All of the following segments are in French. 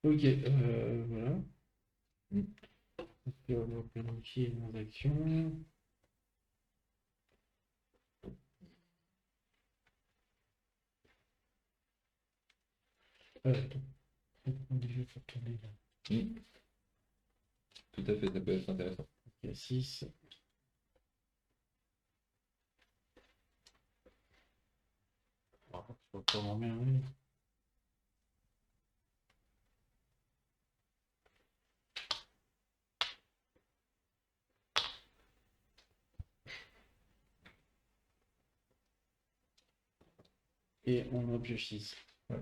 Ok, voilà. Mm. Donc, on va planifier nos actions. Attends, on déjà faire tourner là. Mm. Tout à fait, ça peut être intéressant. Ok, 6. Je vais pas m'emmerder. Et on objet 6. Ouais.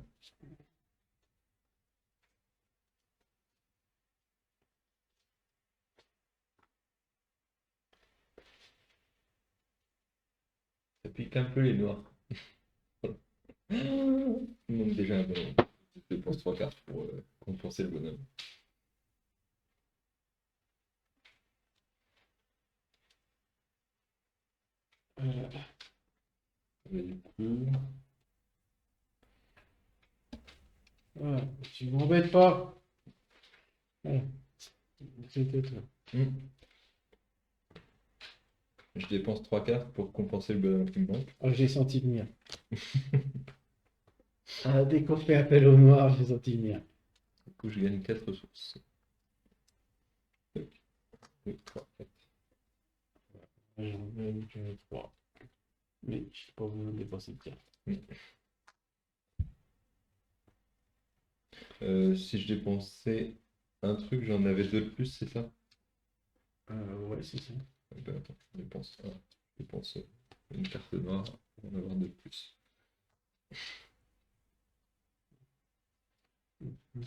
Ça pique un peu les noirs. Il manque déjà un bonhomme. Je dépense 3 cartes pour compenser le bonhomme. Euh, Et du coup, voilà. Tu m'embêtes pas. Voilà. C'était toi. mm, je dépense 3 cartes pour compenser le bonhomme qui me manque. Ah, j'ai senti venir. Ah, dès qu'on fait appel au noir, j'ai senti venir. Du coup, je gagne 4 ressources. 2, 3, 4. J'en gagne que 3. Mais je n'ai pas besoin de dépenser de carte. Si je dépensais un truc, j'en avais 2 de plus, c'est ça? Ouais, c'est ça. Ben attends, je dépense une carte noire pour en avoir 2 de plus.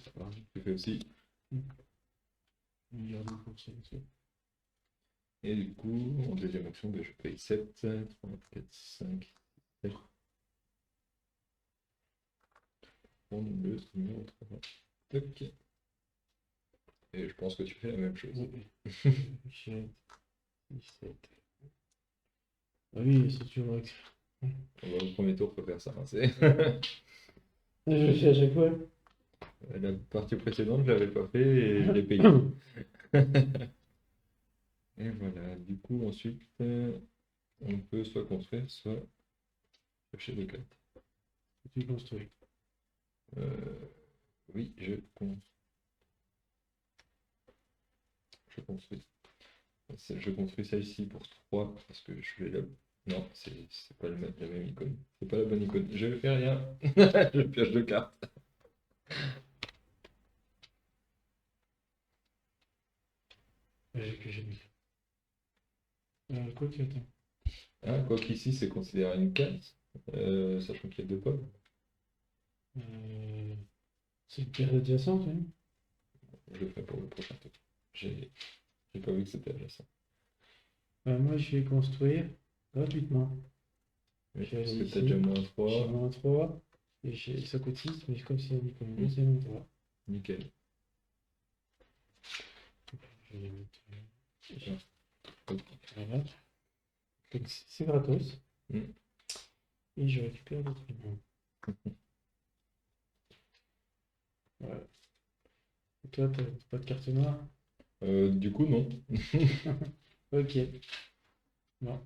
Ça va. Je fais aussi. Il y a 2%, c'est- Et du coup, en deuxième action, ben, je paye 7, 3, 4, 5, 7. Prendre le numéro 3. Tac. Et je pense que tu fais la même chose. Oui. 17. Ah oui, c'est toujours. On va au premier tour, faut faire ça, hein, c'est- Je fais à chaque fois. La partie précédente, je l'avais pas fait et je l'ai payé. Et voilà, du coup, ensuite, on peut soit construire, soit chercher des cartes. Tu construis. Euh, oui, je construis. Je construis ça ici pour 3 parce que je vais là. Non, c'est pas la même icône. C'est pas la bonne icône. Je fais rien. Je pioche 2 cartes. Que j'ai mis. Quoi que attends. Ah, quoi qu'ici, c'est considéré une carte, sachant qu'il y a 2 pommes. Euh, c'est une pierre adjacente, hein. Je le ferai pour le prochain tour. J'ai j'ai pas vu que c'était adjacent. Moi, je vais construire gratuitement. Oui, Je vais parce aller que t'as ici. déjà moins J'ai 3. moins 3. Et ça coûte 6, mais comme c'est un économie, c'est moins 3. Nickel. Je vais les mettre. Hop. Voilà. Donc, c'est gratos. Mm. Et je récupère le truc. Voilà. Et toi, t'as pas de carte noire? Du coup, non. Ok. Bon.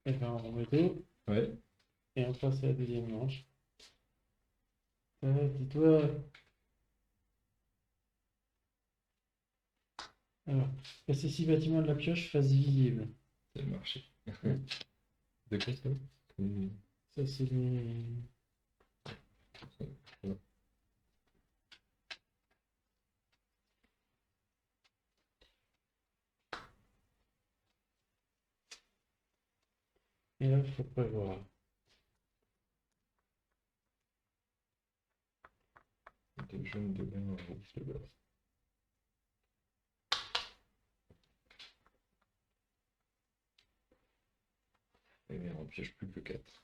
Et ben, on remet tout. Ouais. Et on passe à la deuxième manche. Dis-toi. Alors, que ces 6 bâtiments de la pioche fassent visible. Ça a marché. Ouais. De quoi ça? Ça, c'est les. Ouais. Et là, il faut prévoir. De jaune, de vert, rouge, de base. Et merde, on piège plus que 4.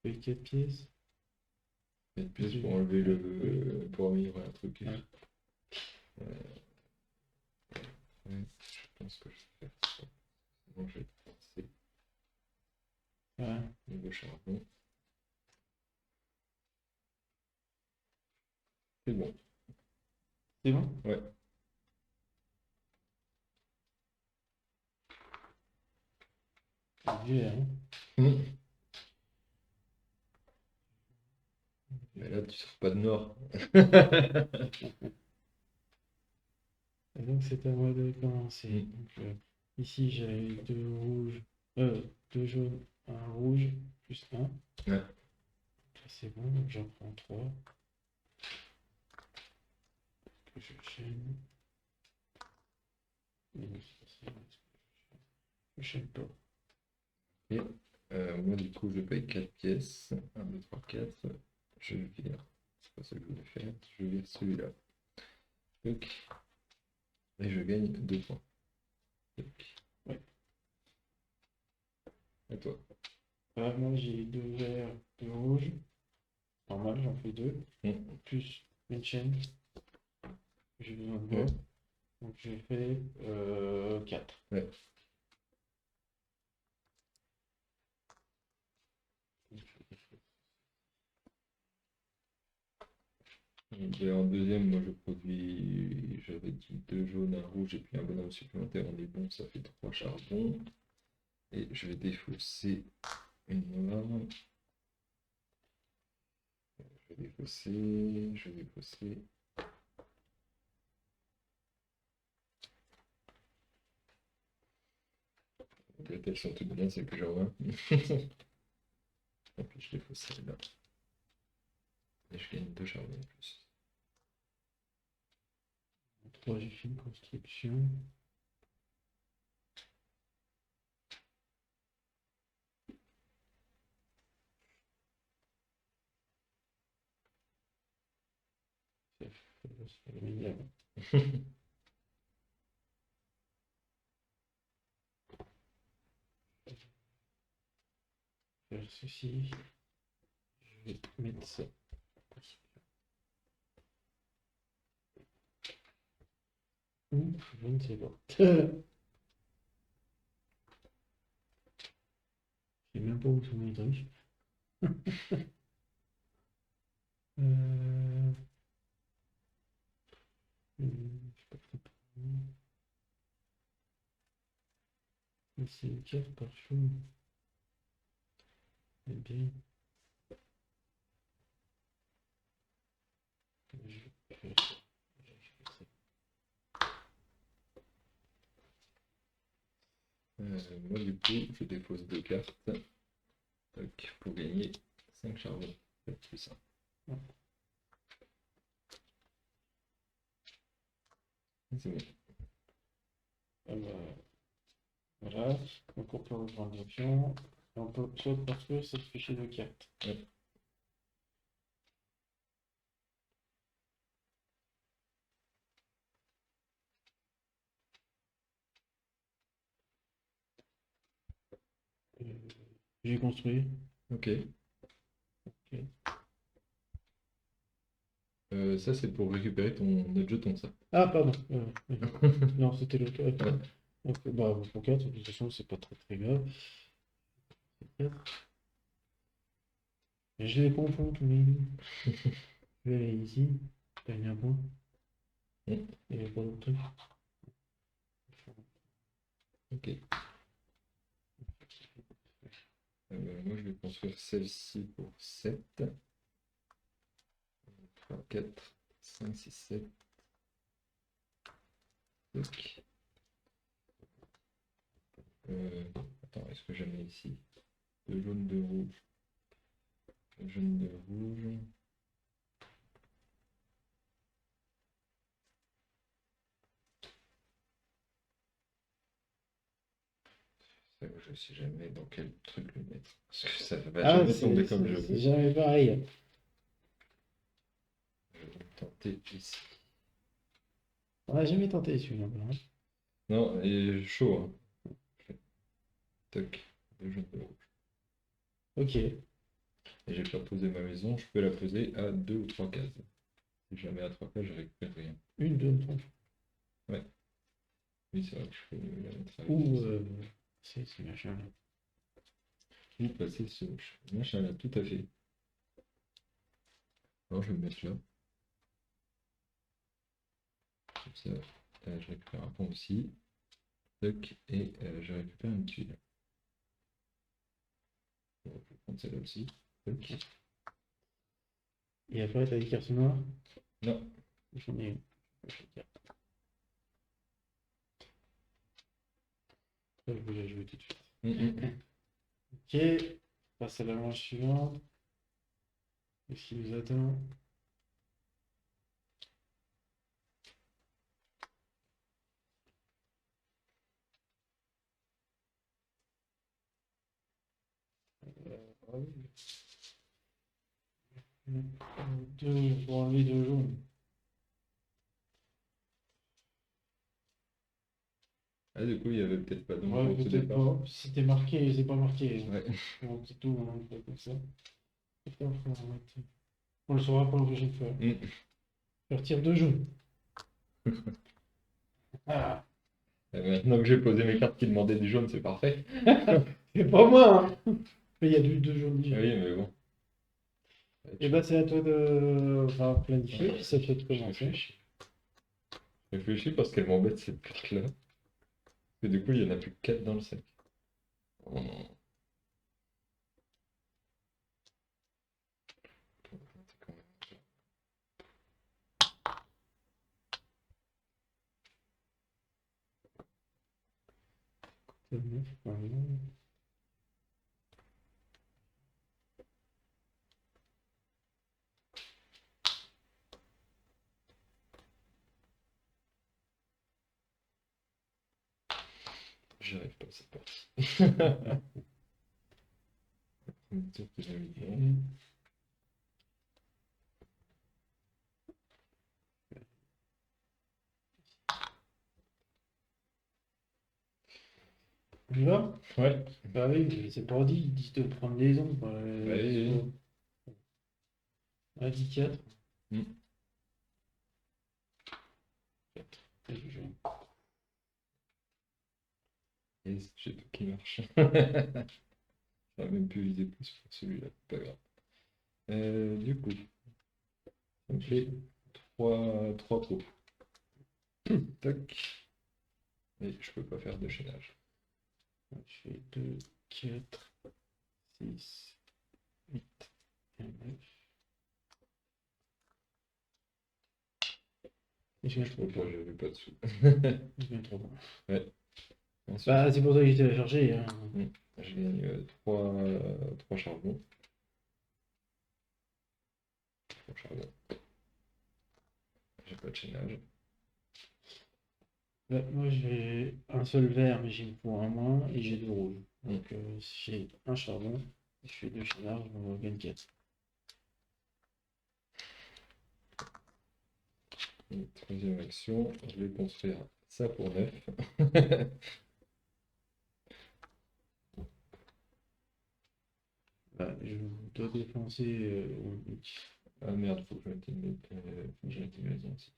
Paye 4 pièces. 4 pièces pour enlever le. Pour améliorer un truc. Ouais. Ouais, je pense que je vais faire ça. Sinon, je vais passer Ouais. niveau charbon. C'est bon. C'est bon? Ouais. C'est vieux, hein. Mais là, tu sors pas de noir. Et donc c'est à moi de commencer. Mm. Donc, ici j'ai deux rouges, deux jaunes, un rouge, plus un. Ouais. Ça c'est bon, donc j'en prends trois. Que je chaîne. Mais c'est pas ça, je chaîne pas. Et moi, du coup, je paye 4 pièces. 1, 2, 3, 4. Je vire. C'est pas ça que je voulais faire. Je vire celui-là. Toc. Et je gagne 2 points. Toc. Ouais. Et toi? Moi j'ai deux verts, deux rouges. Normal, j'en fais deux. Mm. Plus une chaîne. J'ai besoin de Ouais. bois. Donc je fais 4. Ouais. Et en deuxième, moi je produis, j'avais dit 2 jaunes, un rouge et puis un bonhomme supplémentaire. On est bon, ça fait 3 charbons. Et je vais défausser une noire. Je vais défausser, je vais défausser. Donc, elles sont toutes bien, c'est que j'en vois. Et puis je défausse celle-là. Et je gagne 2 charbons en plus. 3, j'ai fait une construction. C'est formidable. Faire ceci. Je vais mettre ça. Ou je ne sais pas. Je sais même pas où sont mes trucs. Je sais pas très bien. Mais c'est une carte par chose. Eh bien. Je vais faire ça. Je vais faire ça. Moi du coup, je défausse 2 cartes. Tac, pour gagner 5 charbons. C'est ça. C'est bon. Voilà. Donc on peut reprendre l'action. On peut soit construire cette fichier de carte. Ouais. Euh, j'ai construit. Ok. Ok. Ça c'est pour récupérer notre jeton, ça. Ah, pardon. Non, c'était l'autre. Ouais. Donc, bah, pour 4, de toute façon, c'est pas très très grave. C'est 4. Je les confonds tous les deux. Je vais aller ici. Gagner un point. Mm. Et il n'y a pas d'autre truc. Ok. Moi je vais construire celle-ci pour 7. 3, 4, 5, 6, 7. Ok. Attends, est-ce que j'en ai ici? 2 jaunes, 2 rouges. 2 jaunes, 2 rouges. Je sais jamais dans quel truc le mettre. Parce que ça va jamais tomber comme je c'est veux. jamais pareil. Je vais tenter ici. On n'a jamais tenté celui-là. Hein. Non, il est chaud. Hein. Toc, 2 jaunes, 2 rouges. Ok. et j'ai faire poser ma maison, je peux la poser à 2 ou 3 cases. Si jamais à 3 cases, je récupère rien. Une, deux, trois. Oui, c'est vrai que je peux la mettre avec Ou ça. c'est machin là. Ou passer ce machin là, tout à fait. Alors je vais me mettre là. Comme ça, je récupère un pont aussi. Toc, et je récupère une tuile. Bon, je vais prendre celle-là aussi. Toc. Et après, t'as des cartes noires? Non. J'en ai une. Je vais la jouer tout de suite. Ok, passe à la manche suivante. Qu'est-ce qui nous attend? Ah oui. Deux, pour enlever deux jaunes. Ah, du coup, il y avait peut-être pas d'ombre Ouais, au tout peut-être départ. pas. Si c'était marqué, c'est pas marqué. Ouais. On petit tout, on fait comme ça. On le saura pour la prochaine fois. Je retire deux jaunes. Ah, Et maintenant que j'ai posé mes cartes qui demandaient du jaune, c'est parfait. c'est pas moi, hein. Mais il y a deux jaunes déjà. Oui, mais bon. Et bah, c'est à toi de enfin, planifier, puis c'est à toi de Je commencer. réfléchis. Je réfléchis parce qu'elle m'embête cette carte-là. Et du coup, il y en a plus que 4 dans le sac. Oh non. C'est quand même- J'y arrive pas, c'est parti. Le tour que j'ai mis dedans. On y va? Ouais. Bah oui, mais c'est pas dit, ils disent de prendre les ondes. Oui. À 10-4. Mm. Yes, j'ai tout qui marche. J'aurais même pu viser plus pour celui-là, pas grave. Du coup, ça me fait 3 pots. Tac. Et je peux pas faire de chaînage. Je fais 2, 4, 6, 8 et 9. Et je gagne 3 Pourquoi points. j'avais pas de sous. Je gagne 3 points. Ensuite, Bah, c'est pour ça que j'étais allé chercher. Hein. je gagne 3 charbons. 3 charbons. J'ai pas de chaînage. Bah, moi, j'ai un seul vert, mais j'ai une pour un moins, et j'ai 2 rouges. Donc, j'ai un charbon, je fais 2 chaînages, on gagne 4. Et troisième action, je vais construire ça pour 9. Bah, je dois dépenser. Ah merde, faut que je mette une maison aussi.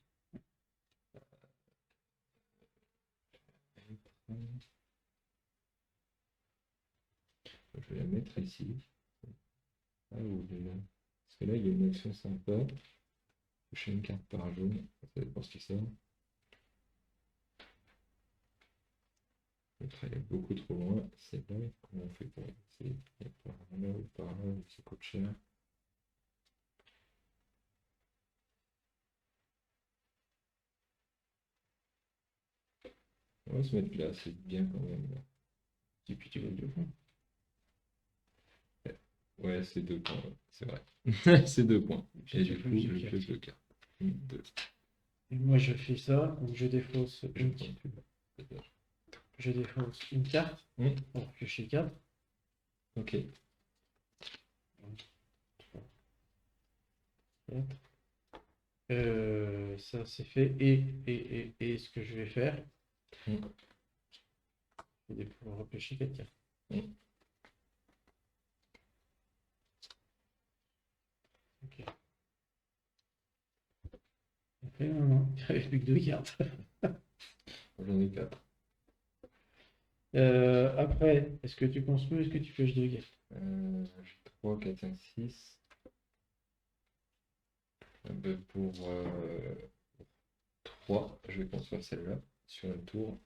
Je vais la mettre ici. Ah, ou là. Parce que là, il y a une action sympa. Toucher une carte par jaune. Ça dépend ce qui sort. L'autre, elle est beaucoup trop loin. C'est là. Comment on fait pour passer? Il y a par là ou par là, ça coûte cher. On va se mettre là, c'est bien quand même. Là. Et puis tu vas 2 points. Ouais, c'est 2 points, ouais, c'est vrai. C'est 2 points. Et du coup, je fais 2 cartes. 1, 2. Et moi, je fais ça, donc je défausse Je une, prends plus. je défausse une carte pour piocher 4. Ok. 4. Ça c'est fait. Et ce que je vais faire, je vais pouvoir repêcher 4 cartes. Avec plus que 2 cartes. J'en ai 4. Après, est-ce que tu construis ou est-ce que tu pioches 2 cartes? J'ai 3, 4, 5, 6. Pour 3, je vais construire celle-là sur une tour.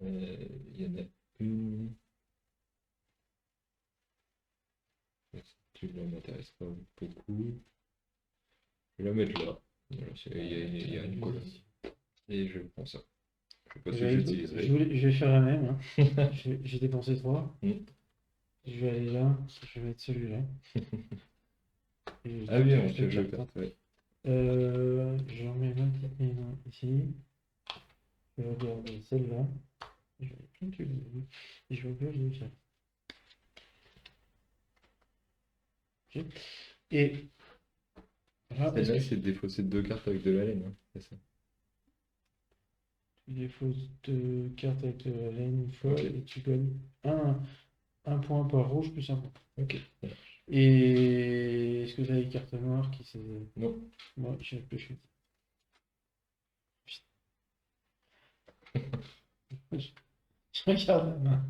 Il y en a une. Celle-là m'intéresse pas beaucoup. Je vais la mettre là. Voilà, il y a une colonne. Et je prends ça. Je sais pas si j'utiliserai. Je vais faire la même. Hein. J'ai dépensé 3. Je vais aller là. Je vais mettre celui-là. Ah oui, on pioche 2 cartes. Ouais. Je remets ma petite maison ici. Je vais regarder celle-là. Je vais calculer. Et je vais piocher 2 cartes. Ok. Et là, Celle-là, c'est défausser 2 cartes avec de la laine. Hein. C'est ça. tu défausses 2 cartes avec de la laine une fois Ok. et tu gagnes un point par rouge plus un point. Ok. Et est-ce que tu as des cartes noires qui se. Non. Moi, je vais piocher. Je regarde la main.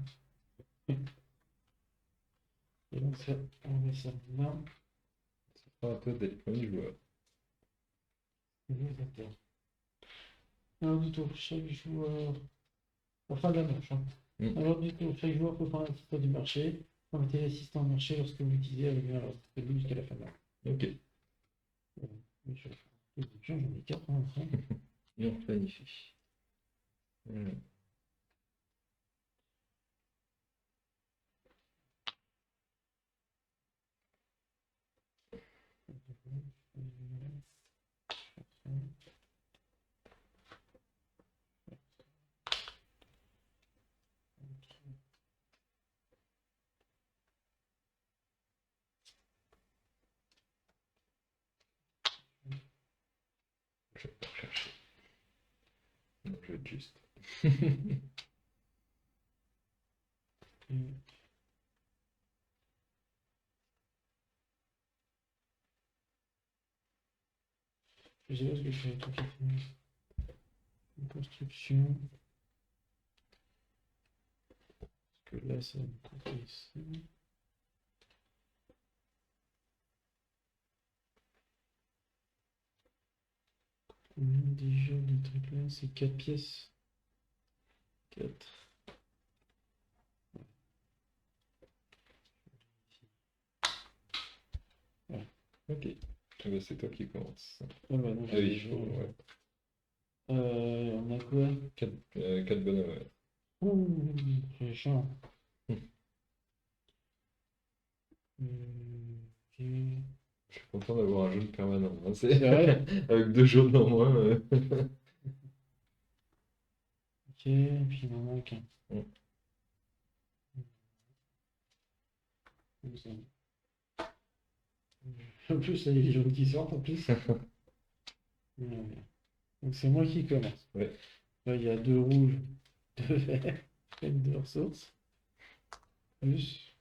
Et donc ça, on met ça là. Ça fera à toi d'être premier joueur. Alors du tour, chaque joueur. Enfin de la manche. Hein. Alors du tour, chaque joueur peut prendre un titre du marché. Remettez l'assistant au marché lorsque vous l'utilisez avec un disponible jusqu'à la fin de la. Ok. J'en ai 4 en train. Non, magnifique. Je vais pas chercher. Non, je vais être juste. Je sais pas ce que je fais avec tout qui fait. Une construction. Parce que là, ça va me coûter ici. Déjà, le truc là, c'est 4 pièces. 4. Ouais. Ok. Ah bah, c'est toi qui commence. Ah bah non, Ah oui, il faut, ouais. On a quoi? 4 bonhommes, ouais. Ouh, c'est chiant. Ok. Je suis content d'avoir un jaune permanent. Hein, C'est vrai? Avec 2 jaunes en moins. Ok, et puis il m'en manque un. En plus, là, il y a les jaunes qui sortent en plus. Ouais. Donc c'est moi qui commence. Ouais. Là, il y a 2 rouges, 2 verts, et 2 ressources. Plus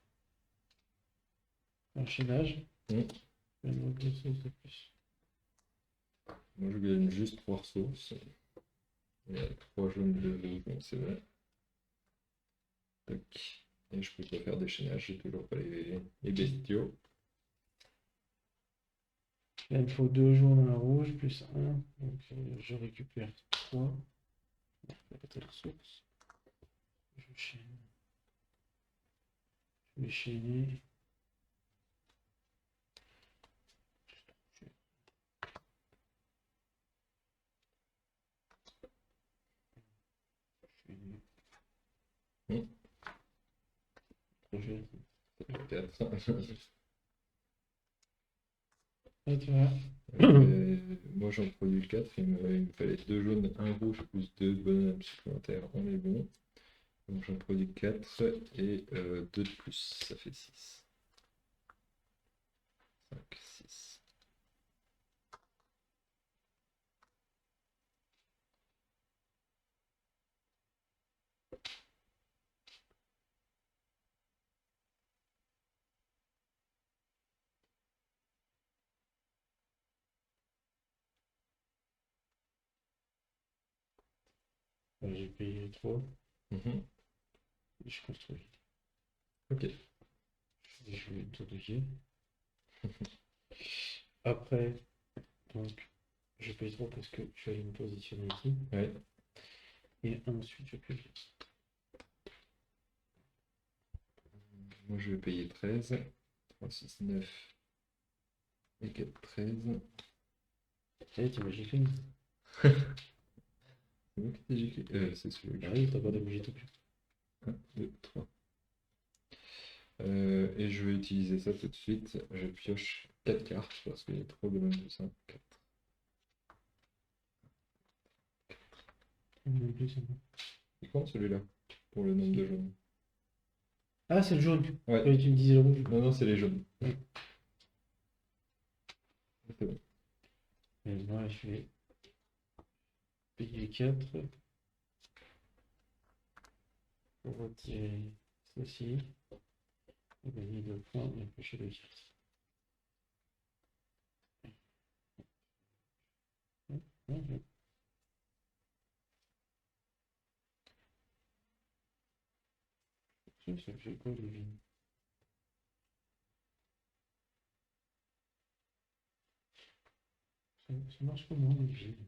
enchaînage. Une autre ressource de plus. Moi, je gagne juste 3 ressources. Il y a 3 jaunes de bon, c'est vrai. Tac. Et je peux pas faire d'échaînage, j'ai toujours pas les bestiaux. Là, il me faut 2 jaunes, un rouge, plus 1. Donc je récupère 3. La ressource. Je chaîne. Je vais chaîner. Projet. Ça fait 4. Ah, tu vois. Moi j'en produis 4, il me fallait 2 jaunes, 1 rouge plus 2 bonhommes supplémentaires, on est bon. Donc j'en produis 4 et 2 de plus, ça fait 6. 5, 6. J'ai payé 3. Mhm. Et je construis. Ok. Et je vais tout docker. Après, donc, je paye 3 parce que je vais me positionner ici. Ouais. Et ensuite, je paye. Moi, je vais payer 13. 3, 6, 9 et 4, 13. Eh, tu j'ai fait. C'est moi qui t'ai giclé. C'est celui que Ah je oui, t'as pas d'objet tout plus. 1, 2, 3. Et je vais utiliser ça tout de suite. Je pioche 4 cartes parce qu'il y a trop de même de ça. 4. Non plus, c'est bon. Il compte celui-là pour le nombre de jaunes. Ah, c'est le jaune. Ouais. Oui, tu me disais le rouge. Non, non, c'est les jaunes. Oui. C'est bon. Et moi, je vais payer 4 pour retirer ceci. Et gagner 2 points et piocher 2 cartes. Ok. Ça fait quoi les vignes? Ça marche comment les vignes?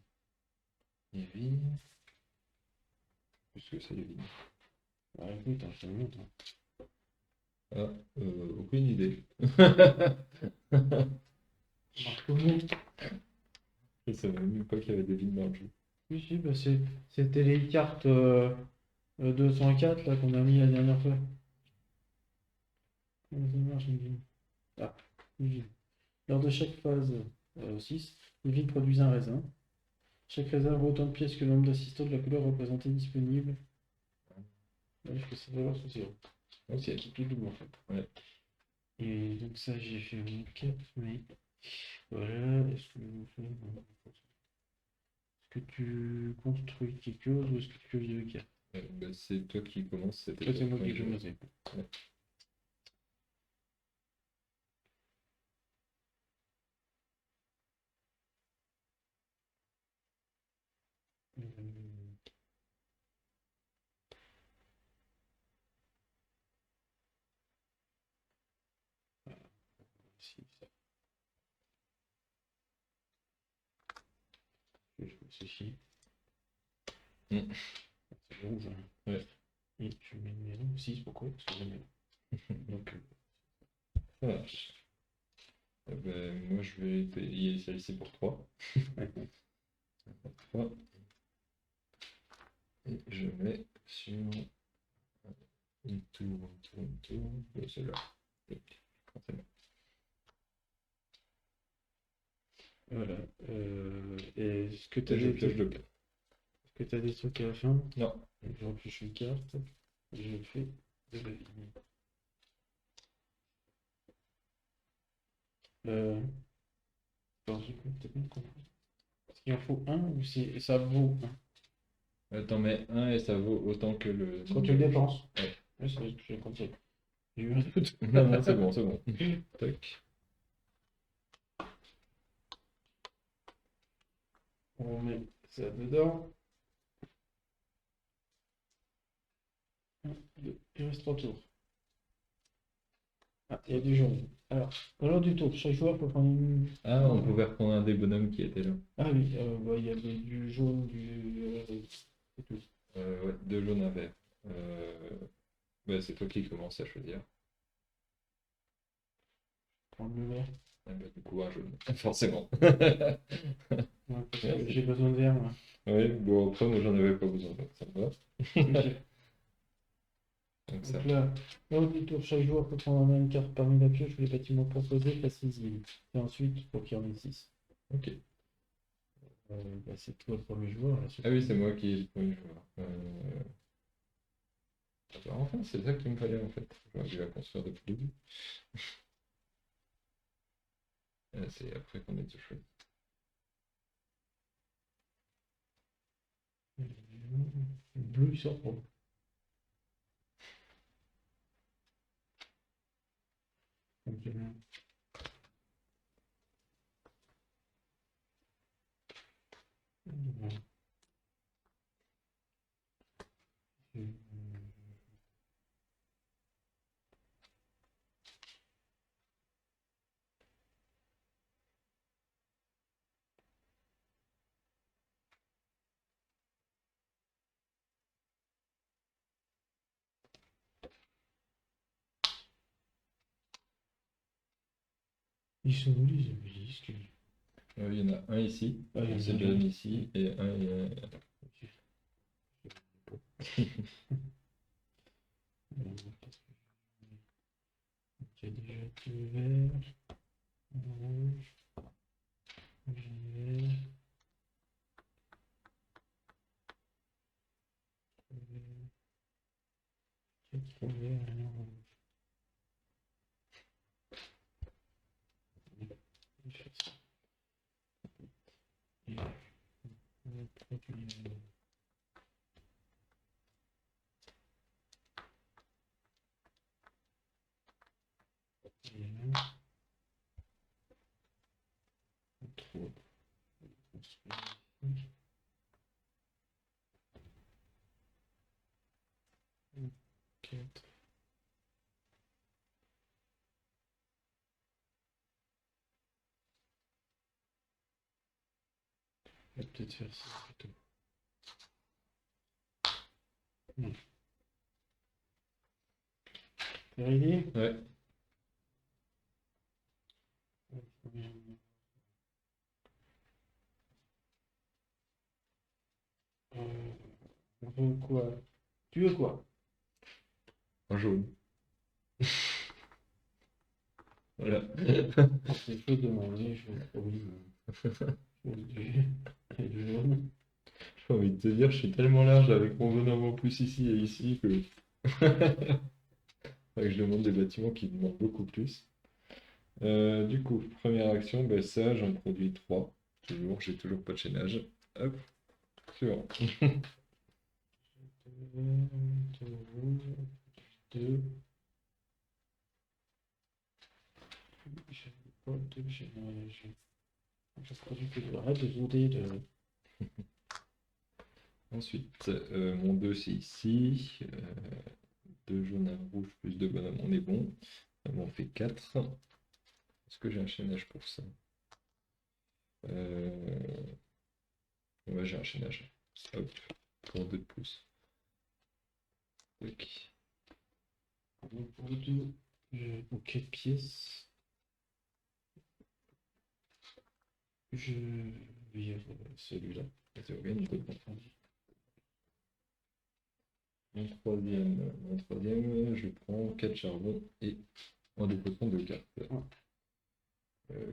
Les vignes. Plus que ça, les vignes. Bah écoute, ça monte. Ah, aucune idée. Ça marche comment? Je savais même pas qu'il y avait des vignes dans le jeu. Oui, si, bah c'était les cartes 204 là qu'on a mis la dernière fois. Comment ça marche une vigne? Ah, une vigne. Lors de chaque phase 6, les vignes produisent un raisin. Chaque raisin vaut autant de pièces que le nombre d'assistants de la couleur représentée disponible. Là, je fais ça valeur sur 0. Ok. C'est tout double en fait. Ouais. Et donc ça, j'ai fait mon 4, mais voilà. Est-ce que tu construis quelque chose ou est-ce que tu pioches des cartes? Bah, c'est toi qui commence. C'était Ça, ton c'est moi qui premier jeu. commençais. Ouais. Si, ça. Je vais jouer ceci. Mm. C'est rouge. Hein. Ouais. Et je mets une maison 6, pourquoi? Parce que j'aime bien. Donc, Ça marche. Ben, moi, je vais payer celle-ci pour 3. 3. Et je mets sur une tour, une tour. Celle-là. C'est bon. voilà. Est-ce que tu as Et je des pioche trucs? 2 cartes. Est-ce que tu as des trucs à la fin? Non. Donc, je repioche une carte. Et je fais de la vigne. Alors, j'ai peut-être pas compris. Est-ce qu'il en faut un ou ça vaut un? T'en mets un et ça vaut autant que le. Quand tu le dépenses. Ouais. Ouais, c'est vrai que j'ai compris. J'ai eu un doute. Non, non, c'est bon, c'est bon. Tac. On met ça dedans. 1, 2, il reste 3 tours. Ah, il y a du jaune. Alors, lors du tour, chaque joueur peut prendre une. Ah, on pouvait reprendre un des bonhommes qui était là. Ah oui, bah, il y a du jaune, c'est tout. Ouais, 2 jaunes, un vert. Bah, c'est toi qui commences à choisir. Prendre le vert. Ah, bah, du coup, un jaune. Forcément. Ouais, parce que j'ai besoin de vert, moi. Oui, bon, après, moi, j'en avais pas besoin, donc ça me va. Ok. Donc, ça. Donc là, lors du tour, chaque joueur peut prendre une carte parmi la pioche ou les bâtiments proposés, place les îles. Et ensuite, pour qu'il y en ait 6. Ok. Bah, c'est toi le premier joueur. Là, Ah oui, c'est moi qui ai le premier joueur. Ah bah, enfin, c'est ça qu'il me fallait en fait. J'aurais dû la construire depuis le début. C'est après qu'on ait tout choisi. Le bleu, il sort pour. Donc, Ils sont où les obélisques? Il y en a un ici, Ah, il y en a c'est un. déjà ici, et un Il y a déjà deux verts, un rouge, un vert, quatre verts et un rouge. Je vais faire ça. Et on va produire un, trois, construire ici, un, quatre. On va peut-être faire ça plutôt. Non. T'es ready? Ouais. On veut quoi? Tu veux quoi? Un jaune. Voilà. C'est chaud de demander, je veux du jaune. J'ai envie de te dire, je suis tellement large avec mon bonhomme en plus ici et ici que. Faudrait que je demande des bâtiments qui demandent beaucoup plus. Du coup, première action, ben ça, j'en produis 3. Toujours, j'ai toujours pas de chaînage. Hop, suivant. Deux rouges, deux. J'avais pas de chaînage. Je produis que deux. Arrête de zooter de. Ensuite, mon 2 c'est ici. 2 jaunes, un rouge, plus 2 bonhommes, on est bon. Ça m'en fait 4. Est-ce que j'ai un chaînage pour ça? Ouais, j'ai un chaînage. Hop, pour 2 de plus. Tac. Pour deux, ou quatre pièces. Je vire celui-là. C'est organique. Mon troisième, je prends 4 charbons et en déposant 2 cartes.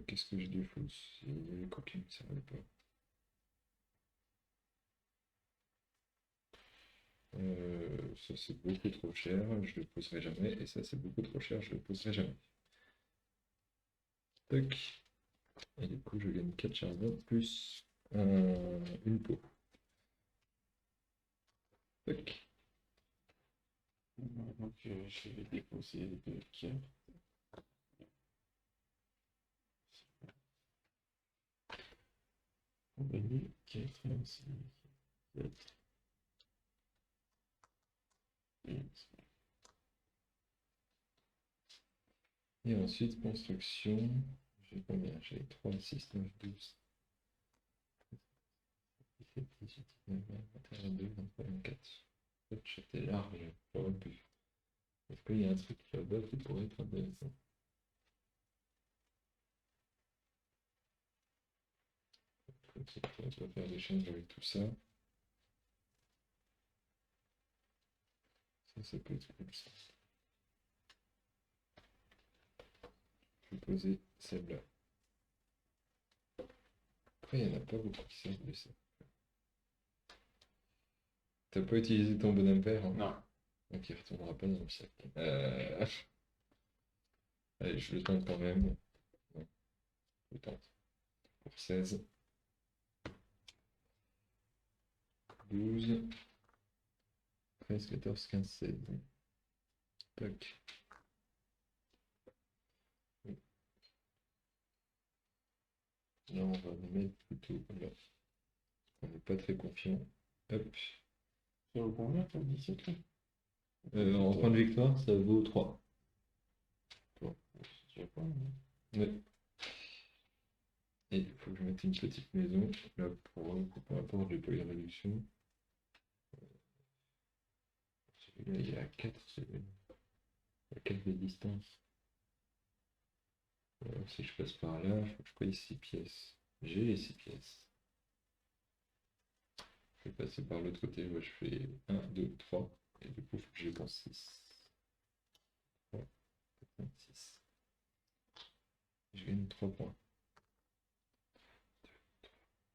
Qu'est-ce que je défausse? Les coquilles, ça ne va pas. Ça c'est beaucoup trop cher, je le poserai jamais. Et ça c'est beaucoup trop cher, je le poserai jamais. Tac. Et du coup je gagne 4 charbons plus une peau. Tac. Donc je vais déposer deux cartes. On gagne 4, 5, 7. Et ensuite construction. J'ai combien? J'ai 3, 6, 9, 12. 17, 18, 19, 20, 21, 22, 23, 24. J'étais large, j'aurais pu. Est-ce qu'il y a un truc là-bas qui pourrait être intéressant? On va faire des changes avec tout ça. Ça peut être cool ça. Je vais poser celle-là. Après, il n'y en a pas beaucoup qui servent de ça. T'as pas utilisé ton bonhomme père, hein? Non. Donc il retournera pas dans le sac. Allez, je le tente quand même. Non, je le tente. Pour 16. 12. 13, 14, 15, 16. Tac. Là, on va le mettre plutôt là. On n'est pas très confiant. Hop. Ça vaut combien ton 17 là? En point de victoire, ça vaut 3. Je sais pas. Mais... Ouais. Et il faut que je mette une petite maison. Là, pour par rapport, j'ai pas eu de réduction. Celui-là, il est à 4, c'est à 4 de distance. Si je passe par là, il faut que je paye 6 pièces. J'ai les 6 pièces. Je vais passer par l'autre côté, moi je fais 1, 2, 3. Et du coup, il faut que je pense 6. 3, 4, 6. Je gagne 3 points.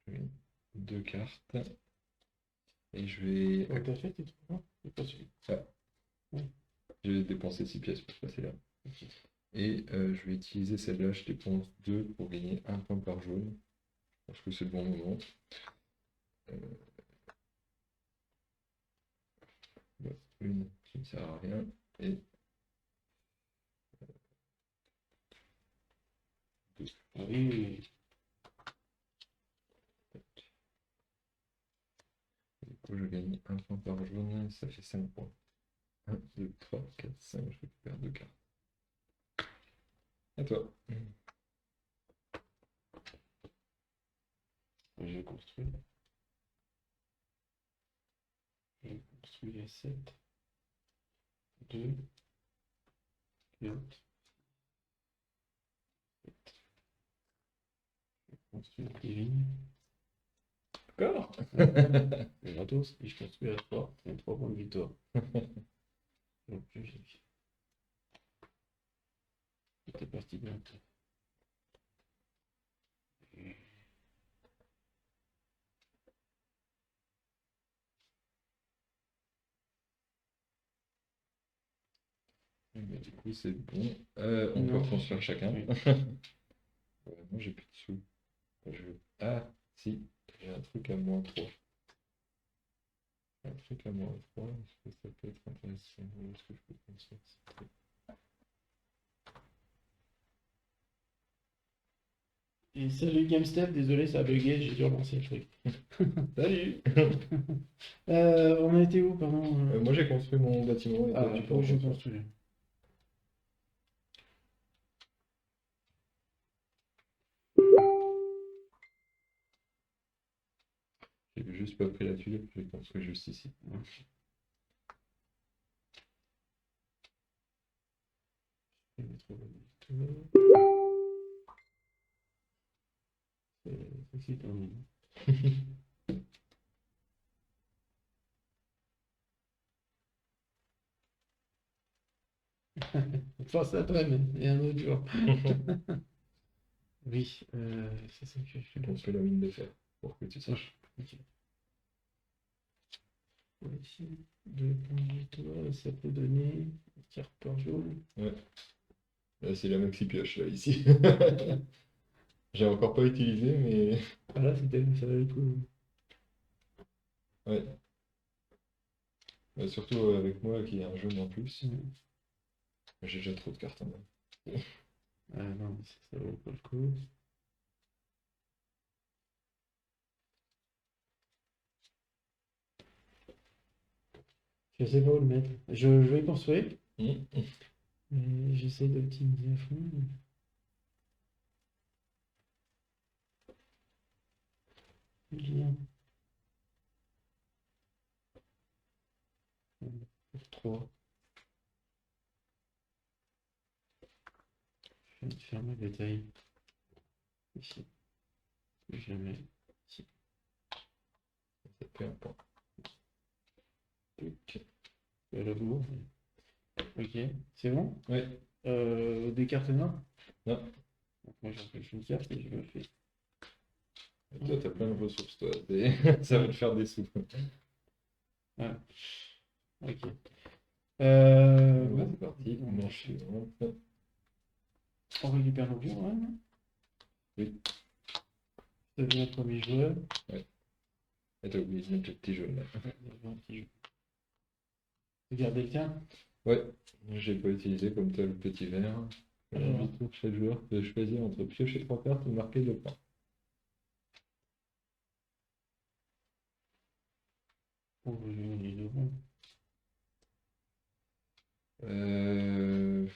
Je gagne 2 cartes. Et je vais. Oh, t'as fait tes 3 points? J'ai pas suivi. Ah. Ouais. Je vais dépenser 6 pièces pour passer là. Ok. Et je vais utiliser celle-là, je dépense 2 pour gagner 1 point par jaune. Je pense que c'est le bon moment. Une qui ne sert à rien. Et deux. Ah oui, oui, Du coup, je gagne 1 point par jaune, ça fait 5 points. 1, 2, 3, 4, 5, je récupère 2 cartes. À toi. oui. Je construis. Je construis les 7. 2, 4, 7. Je construis les vignes. Encore. C'est gratos. Et je construis à 3. Il y a 3 points de victoire. Donc, c'était parti bien. Du coup, c'est bon. On peut Non. reconstruire chacun. Oui. Moi, j'ai plus de sous. Ah, si, j'ai un truc à moins 3. Un truc à moins 3, est-ce que ça peut être intéressant? Où est-ce que je peux construire ce truc? Et salut GameStep, désolé, ça a bugué, j'ai dû relancer le truc. Salut. On a été où, pardon? Moi, j'ai construit mon bâtiment et Ah, toi, tu il peux faut que je reconstruire. construise. J'ai juste pas pris la tuile, j'ai construit juste ici. Je vais trouver le tout. C'est terminé. Pense à toi, mais il y a un autre jour. Oui, c'est ça que je J'ai fais. construit la mine de fer, pour que tu saches. Ok. Ici, 2 points de victoire, ça peut donner une carte par jaune. Ouais. Là, c'est la maxi pioche, là, ici. J'ai encore pas utilisé, mais... Ah là, ça valait le coup. Ouais. Surtout avec moi, qui ai un jaune en plus. J'ai déjà trop de cartes en main. Ah non, mais ça vaut pas le coup. Je sais pas où le mettre. Je vais construire, mais j'essaie d'optimiser à fond. Lien pour 3. Je vais faire ma bétail ici. Je la mets ici. Ça fait un point. Le bourg. Ok, c'est bon? Ouais. Des cartes noires? Non. Donc moi j'en fais une carte et je me fais. Et toi, t'as plein de ressources, toi. Ça va te faire des sous. Ah, ok. Bah, c'est parti. Manche suivante. On récupère nos pions, ouais. Oui. Ça devient le premier joueur. Et t'as oublié de mettre le petit jaune, là. Ouais, il y avait un petit jeu. Regardez le tien. Ouais. J'ai pas utilisé comme toi le petit vert. Alors. Pour chaque joueur peut choisir entre piocher 3 cartes ou marquer 2 points. Oh, j'ai les deux bons. Est-ce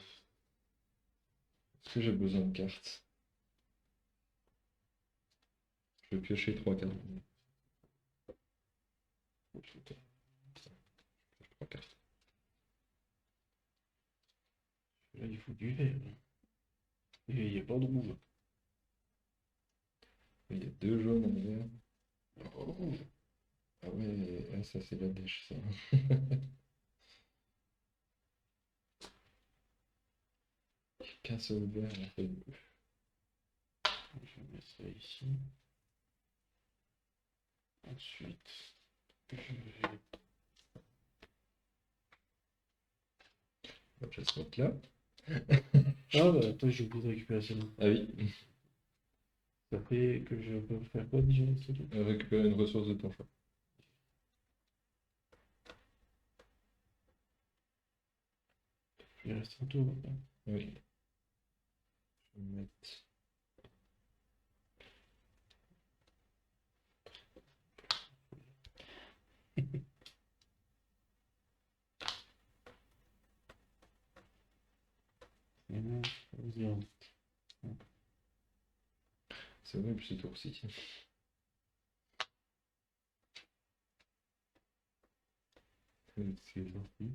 que j'ai besoin de cartes? Je vais piocher 3 cartes. Pioche 3 cartes. Là, il faut du vert. Et il n'y a pas de rouge. Il y a 2 jaunes, un vert. Il n'y a pas de rouge. Ah ouais, ah, ça c'est la dèche, ça. Qu'un seul vert, la feuille bleue. Je vais mettre ça ici. Ensuite, je vais... Hop, je se mettre là. Ah bah attends, j'ai oublié de récupérer celle-là. Ah oui, Ça fait que je peux faire quoi déjà avec celle-là? récupérer une ressource de ton choix. Il reste un tour maintenant. Oui. Je vais mettre... Et là, zéro. C'est horrible ce tour-ci. C'est sorti.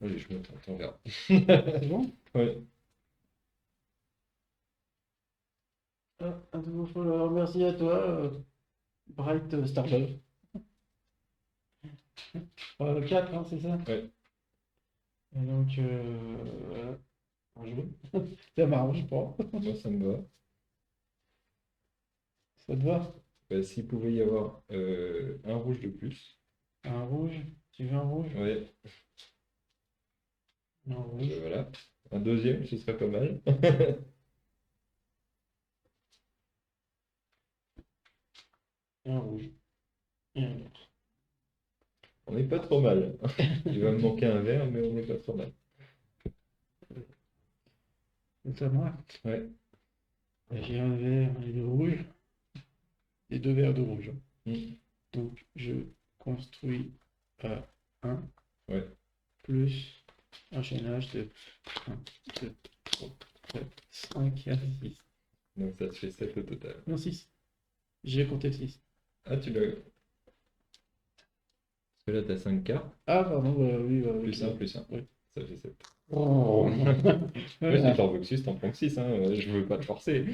Allez, je me tente, on verra. C'est bon? Ouais. Ah, un nouveau follower, merci à toi, Bright Starbucks. 4, hein, c'est ça? Ouais. Et donc, voilà. Bien joué. Ça m'arrange pas. Moi, ça me va. Ça te va? Bah, s'il pouvait y avoir un rouge de plus. Un rouge? Tu veux un rouge? Ouais, Un rouge. voilà. Un deuxième, ce serait pas mal. Et un rouge. Et un autre. On n'est pas trop mal. Il va me manquer un vert, mais on n'est pas trop mal. C'est à moi. Ouais. J'ai un vert et deux rouges. Et deux verts de rouge. Mm. Donc, je construis à 1 Ouais. plus enchaînage de 1, 2, 3, 4, 5, 6. Donc ça te fait 7 au total. Non, 6. J'ai compté 6. Ah, tu l'as. Parce que là, tu as 5 cartes. Ah, pardon, oui, bah, Plus ok. 1, plus 1. Oui. Ça fait 7. Oh. Ouais, Voilà. si t'en veux que 6, t'en prends que 6. Hein. Je veux pas te forcer.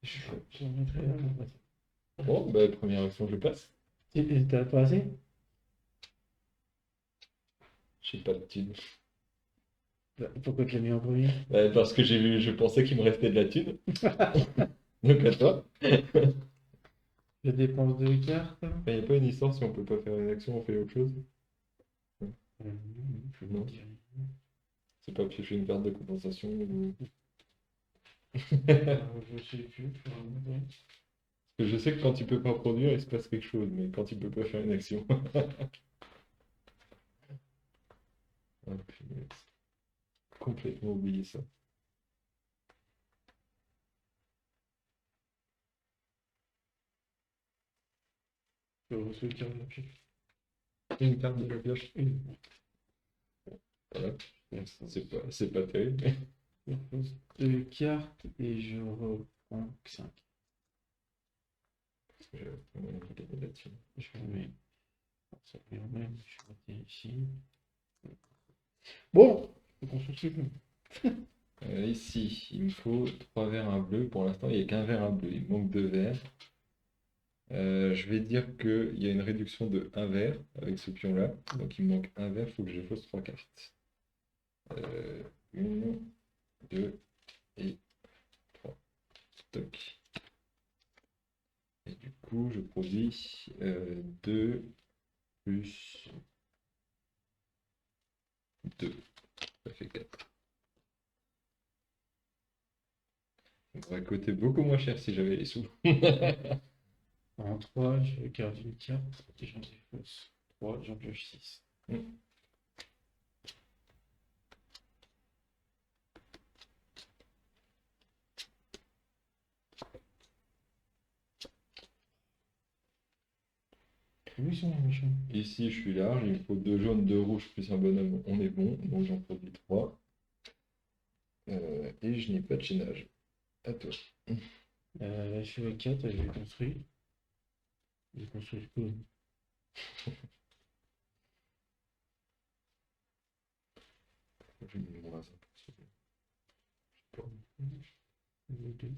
Je mettrai là. Bon, bah, première action, je passe. Et t'as pas assez? J'ai pas de thune. Bah, pourquoi tu l'as mis en premier? Bah, parce que je pensais qu'il me restait de la thune. Donc à toi. Je dépense 2 cartes. Il n'y a pas une histoire si on peut pas faire une action, on fait autre chose. Je Non. me dis rien. C'est pas piocher une carte de compensation. Ou... Je sais plus. Parce que je sais que quand il peut pas produire, il se passe quelque chose, mais quand il peut pas faire une action. Ah, punaise. Complètement oublié ça. Je reçois une carte de la pioche. Une carte de la pioche. Une. Voilà. C'est pas terrible. Je repose 2 cartes et je reprends 5. J'avais vraiment envie de gagner là-dessus. Je mets ça revient au même. Je vais mettre ici. Bon, faut qu'on se soucie. Ici, il me faut 3 verts, un bleu. Pour l'instant, il n'y a qu'un vert, un bleu. Il me manque 2 verts. Je vais dire qu'il y a une réduction de 1 vert avec ce pion-là. Donc il me manque un vert, il faut que je fausse 3 cartes. 1, 2 et 3. Stock. Et du coup, je produis 2 plus 2. Ça fait 4. Ça m'aurait coûté beaucoup moins cher si j'avais les sous. En 3, je garde une carte et j'en défausse 3, j'en pioche 6. Oui, ils sont méchants. Ici, je suis large, il me faut 2 jaunes, 2 rouges plus un bonhomme, on est bon, donc j'en produis 3. Et je n'ai pas de chaînage. À toi. Je suis à 4, je vais construire. Je vais construire quoi? J'ai mis moins 1 pour celui-là. Je sais pas. Deux.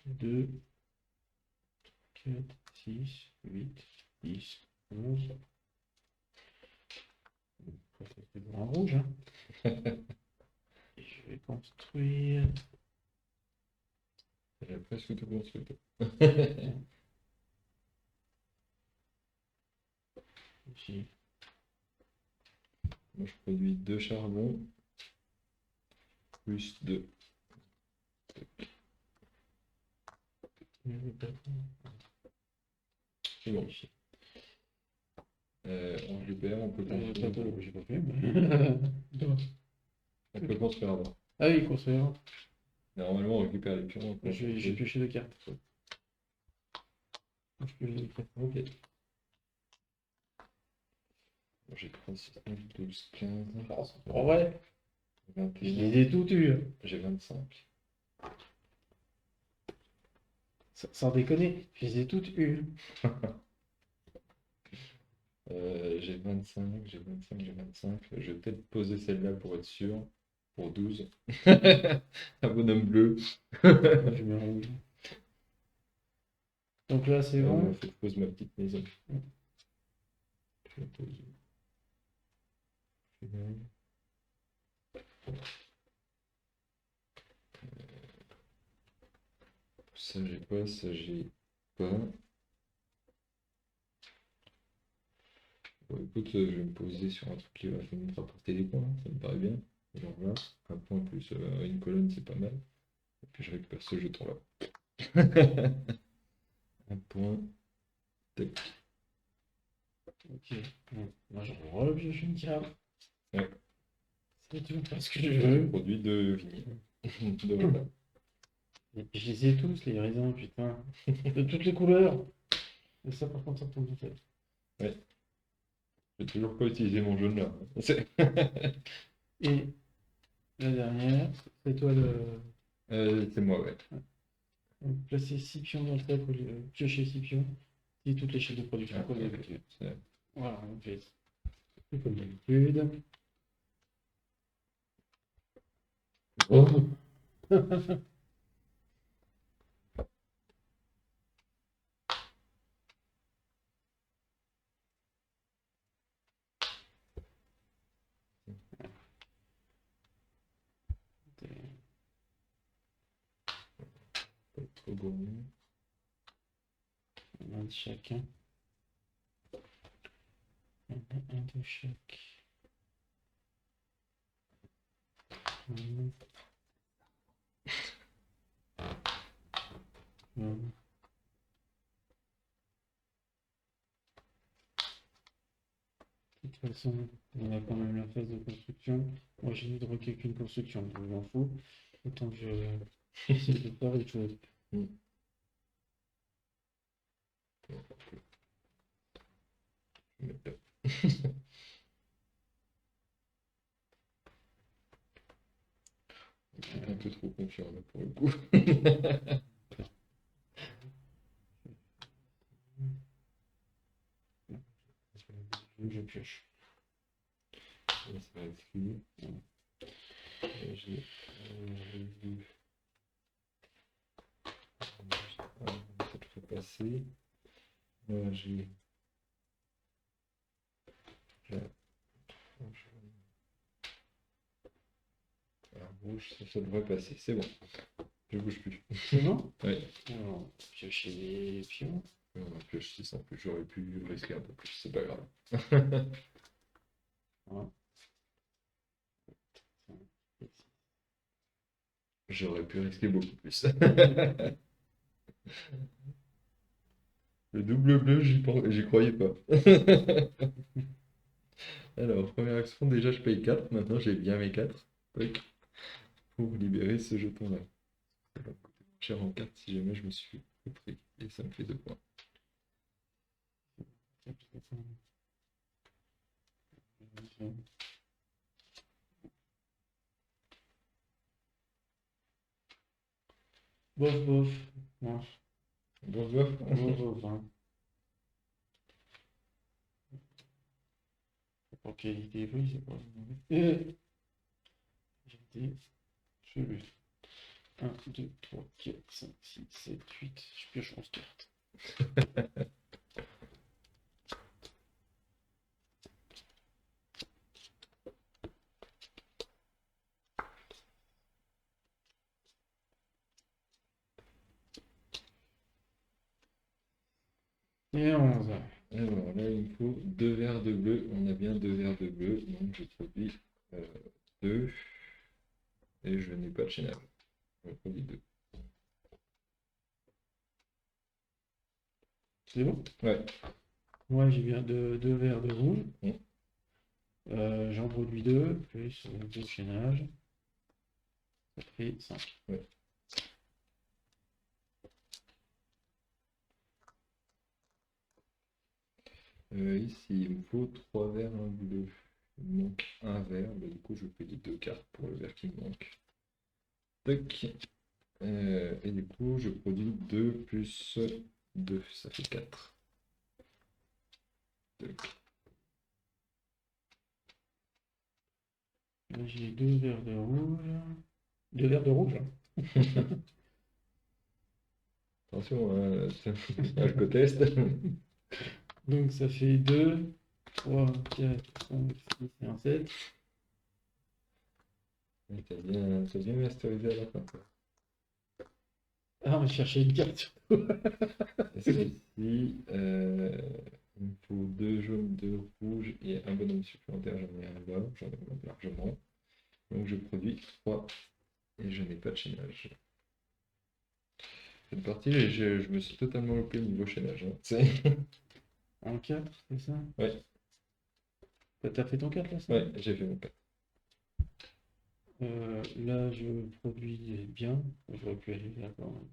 2, 4, 6, 8, 10, 11. Ça fait bon en rouge, hein. Et je vais construire. J'ai presque tout construit. Ici. Moi, je produis 2 charbons plus 2. C'est bon. On récupère, on peut construire. J'ai pas fait, mais. On peut construire avant. Ah oui, construire. Normalement, on récupère les pions. J'ai pioché les cartes. Je pioche les cartes. Ok. J'ai 36, 12, 15, Oh, c'est pas vrai. Je 21. les ai tous eus. J'ai 25. Sans déconner, je les ai toutes eues. J'ai 25, j'ai 25, j'ai 25. Je vais peut-être poser celle-là pour être sûr. Pour 12. Un bonhomme bleu. Je mets rouge. Donc là, c'est bon. Faut que je pose ma petite maison. Je la pose. Ça, j'ai pas, ça, j'ai pas. Bon, écoute, je vais me poser sur un truc qui va me rapporter des points, hein, ça me paraît bien. Genre là, un point plus une colonne, c'est pas mal. Et puis je récupère ce jeton-là. Un point. Tac. Ok. Bon, moi, je repioche une carte. Ouais. C'est tout parce que je Je veux. produis de vinyle. De voilà. Je les ai tous, les raisins, putain. De toutes les couleurs. Et ça, par contre, ça tombe tout seul. J'ai toujours pas utilisé mon jaune là. Et la dernière, c'est toi le. C'est moi, ouais. Donc, placer 6 pions dans le sac au lieu piocher 6 pions. Et toutes les chaînes de production. Ah, Comme ok, d'habitude. c'est- Voilà, on fait tout comme d'habitude. Oh. Pas trop gourmand. Un de chacun. Un de chaque. Voilà. Voilà. De toute façon, on a quand même la phase de construction. Moi, j'ai n'hydroqué qu'une construction, donc je m'en fous. Autant que j'essaie de faire autre chose. Mm. Je vais mettre là. Je suis un peu trop confiant là pour le coup. Je pioche. Ça va être fini. J'ai vu. Ça te fait passer. Là, j'ai. Un rouge, ça devrait passer. C'est bon. Je bouge plus. C'est bon? Ouais. Alors, piocher les pions. On a pioche 6 en plus. J'aurais pu risquer un peu plus. C'est pas grave. Voilà. J'aurais pu risquer beaucoup plus. Le double bleu, j'y croyais pas. Alors, première action, déjà je paye 4. Maintenant j'ai bien mes 4. pour libérer ce jeton-là. Ça va me coûter moins cher en carte si jamais je me suis pris. Et ça me fait 2 points. Bof, bof. Non, Bof, bof. bof, bof, hein. C'est pas qualité, oui, c'est pas. Qualité, celui. 1, 2, 3, 4, 5, 6, 7, 8. Je pioche 11 cartes. Et 11. Alors là, il me faut 2 verres de bleu. On a bien 2 verres de bleu. Donc je produis 2. Et je n'ai pas de chaînage. Je produis 2. C'est bon? Ouais. Moi, j'ai bien deux verres de rouge. Mm. J'en produis 2, plus 2 chaînages. Ça fait 5. Ouais. Ici, il me faut 3 verres, un bleu. Il me manque un verre. Bah, du coup, je paye 2 cartes pour le verre qui me manque. Tac. Et du coup, je produis 2 plus 2. Ça fait 4. Tac. Là, j'ai 2 verres de rouge. 2 verres de rouge. Attention, c'est un alcotest. Donc ça fait 2, 3, 4, 5, 6 et un 7. T'as bien masterisé à la fin, quoi. Ah, on va chercher une carte surtout. Et celle-ci, il me faut 2 jaunes, 2 rouges et un bonhomme supplémentaire. J'en ai un là, j'en ai même largement. Donc je produis 3 et je n'ai pas de chaînage. Cette partie, je me suis totalement loupé niveau chaînage, hein. En 4, c'est ça? Ouais. T'as fait ton 4 là, ça? Ouais, j'ai fait mon 4. Là, je produis bien. J'aurais pu aller là quand même.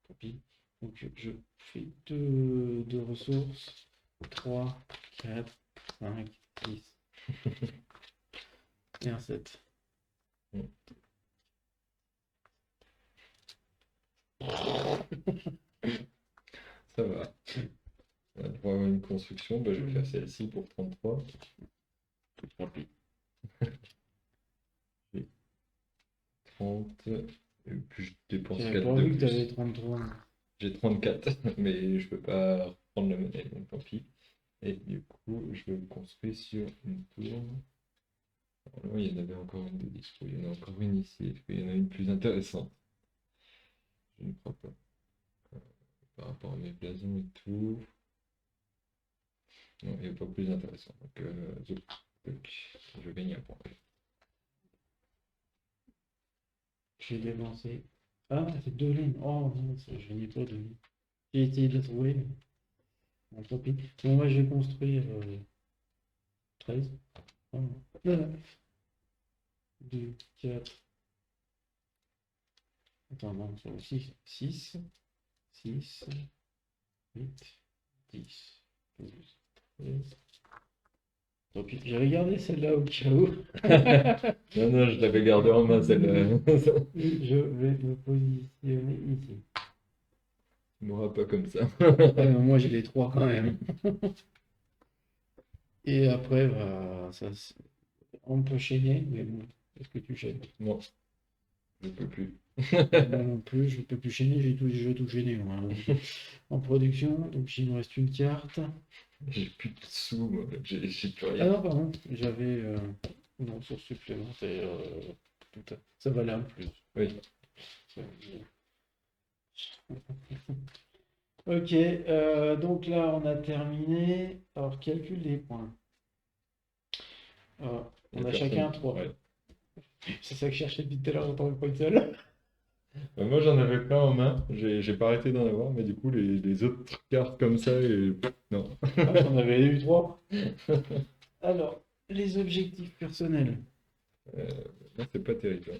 Tant pis. Donc je fais 2 ressources. 3, 4, 5, 6. Et un 7. Ça va. Pour avoir une construction, bah, je vais faire celle-ci pour 33. Tant pis. 30. Et puis je dépense J'avais 4 pas de vu que t'avais plus. 33. J'ai 34, mais je peux pas reprendre la monnaie, donc tant pis. Et du coup, je vais me construire sur une tour. Alors là, il y en avait encore une de dispo. Il y en a encore une ici. Est-ce qu'il y en a une plus intéressante? Je ne crois pas. Par rapport à mes blasons et tout. Non, il n'y a pas plus intéressant. Donc, je gagne un point. J'ai dépensé. Ah, ça fait 2 lignes. Oh non, je n'ai pas de lignes. J'ai essayé de la trouver, mais bon, tant pis. Bon, moi, je vais construire 13. Oh, non. 2, 4. Attends, non, c'est aussi 6, 6, 8, 10, 12, 13. Tant pis, j'avais gardé celle-là au cas où. Non, non, je l'avais gardée en main, celle-là. Je vais me positionner ici. Tu m'auras pas comme ça. Moi, j'ai les 3 quand même. Et après, bah, on peut chaîner, mais bon, est-ce que tu chaînes? Non, je peux plus. Moi non plus, je peux plus chaîner, j'ai tout chaîné, moi, hein. En production, donc il me reste une carte. J'ai plus de sous, moi. J'ai plus Ah rien. non, pardon, j'avais une ressource supplémentaire. Ça valait un plus. Oui. Ok, donc là on a terminé. Alors calcul des points. On a chacun 3. Ouais. C'est ça que je cherchais depuis tout à l'heure, j'entends pas une seule. Moi, j'en avais plein en main. J'ai pas arrêté d'en avoir, mais du coup, les autres cartes comme ça, non. Ah, j'en avais eu 3. Alors, les objectifs personnels. Non, c'est pas terrible, hein.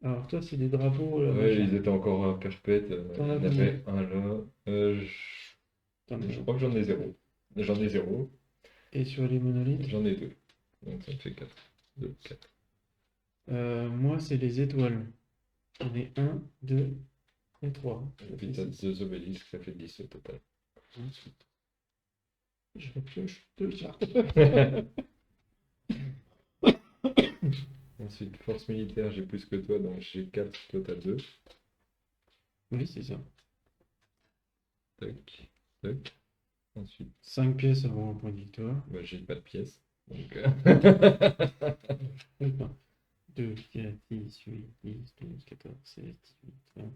Alors toi, c'est des drapeaux, là, Ouais, machin. ils étaient encore perpètes. T'en Il y as en combien? avait un là. T'en Je as- crois que j'en ai zéro. J'en ai zéro. Et sur les monolithes? J'en ai deux. Donc ça me fait 4. 2, 4. Moi, c'est les étoiles. J'en ai un, deux et trois. Et Ça puis fait t'as six. deux obélisques, ça fait 10 au total. Ensuite, je repioche deux cartes. Ensuite, force militaire, j'ai plus que toi, donc j'ai 4, toi t'as 2. Oui, c'est ça. Tac, tac. Ensuite, 5 pièces avant un point de victoire. bah, j'ai pas de pièces. Donc, 2, 4, 10, 8, 10, 12, 14, 16, 18, 20,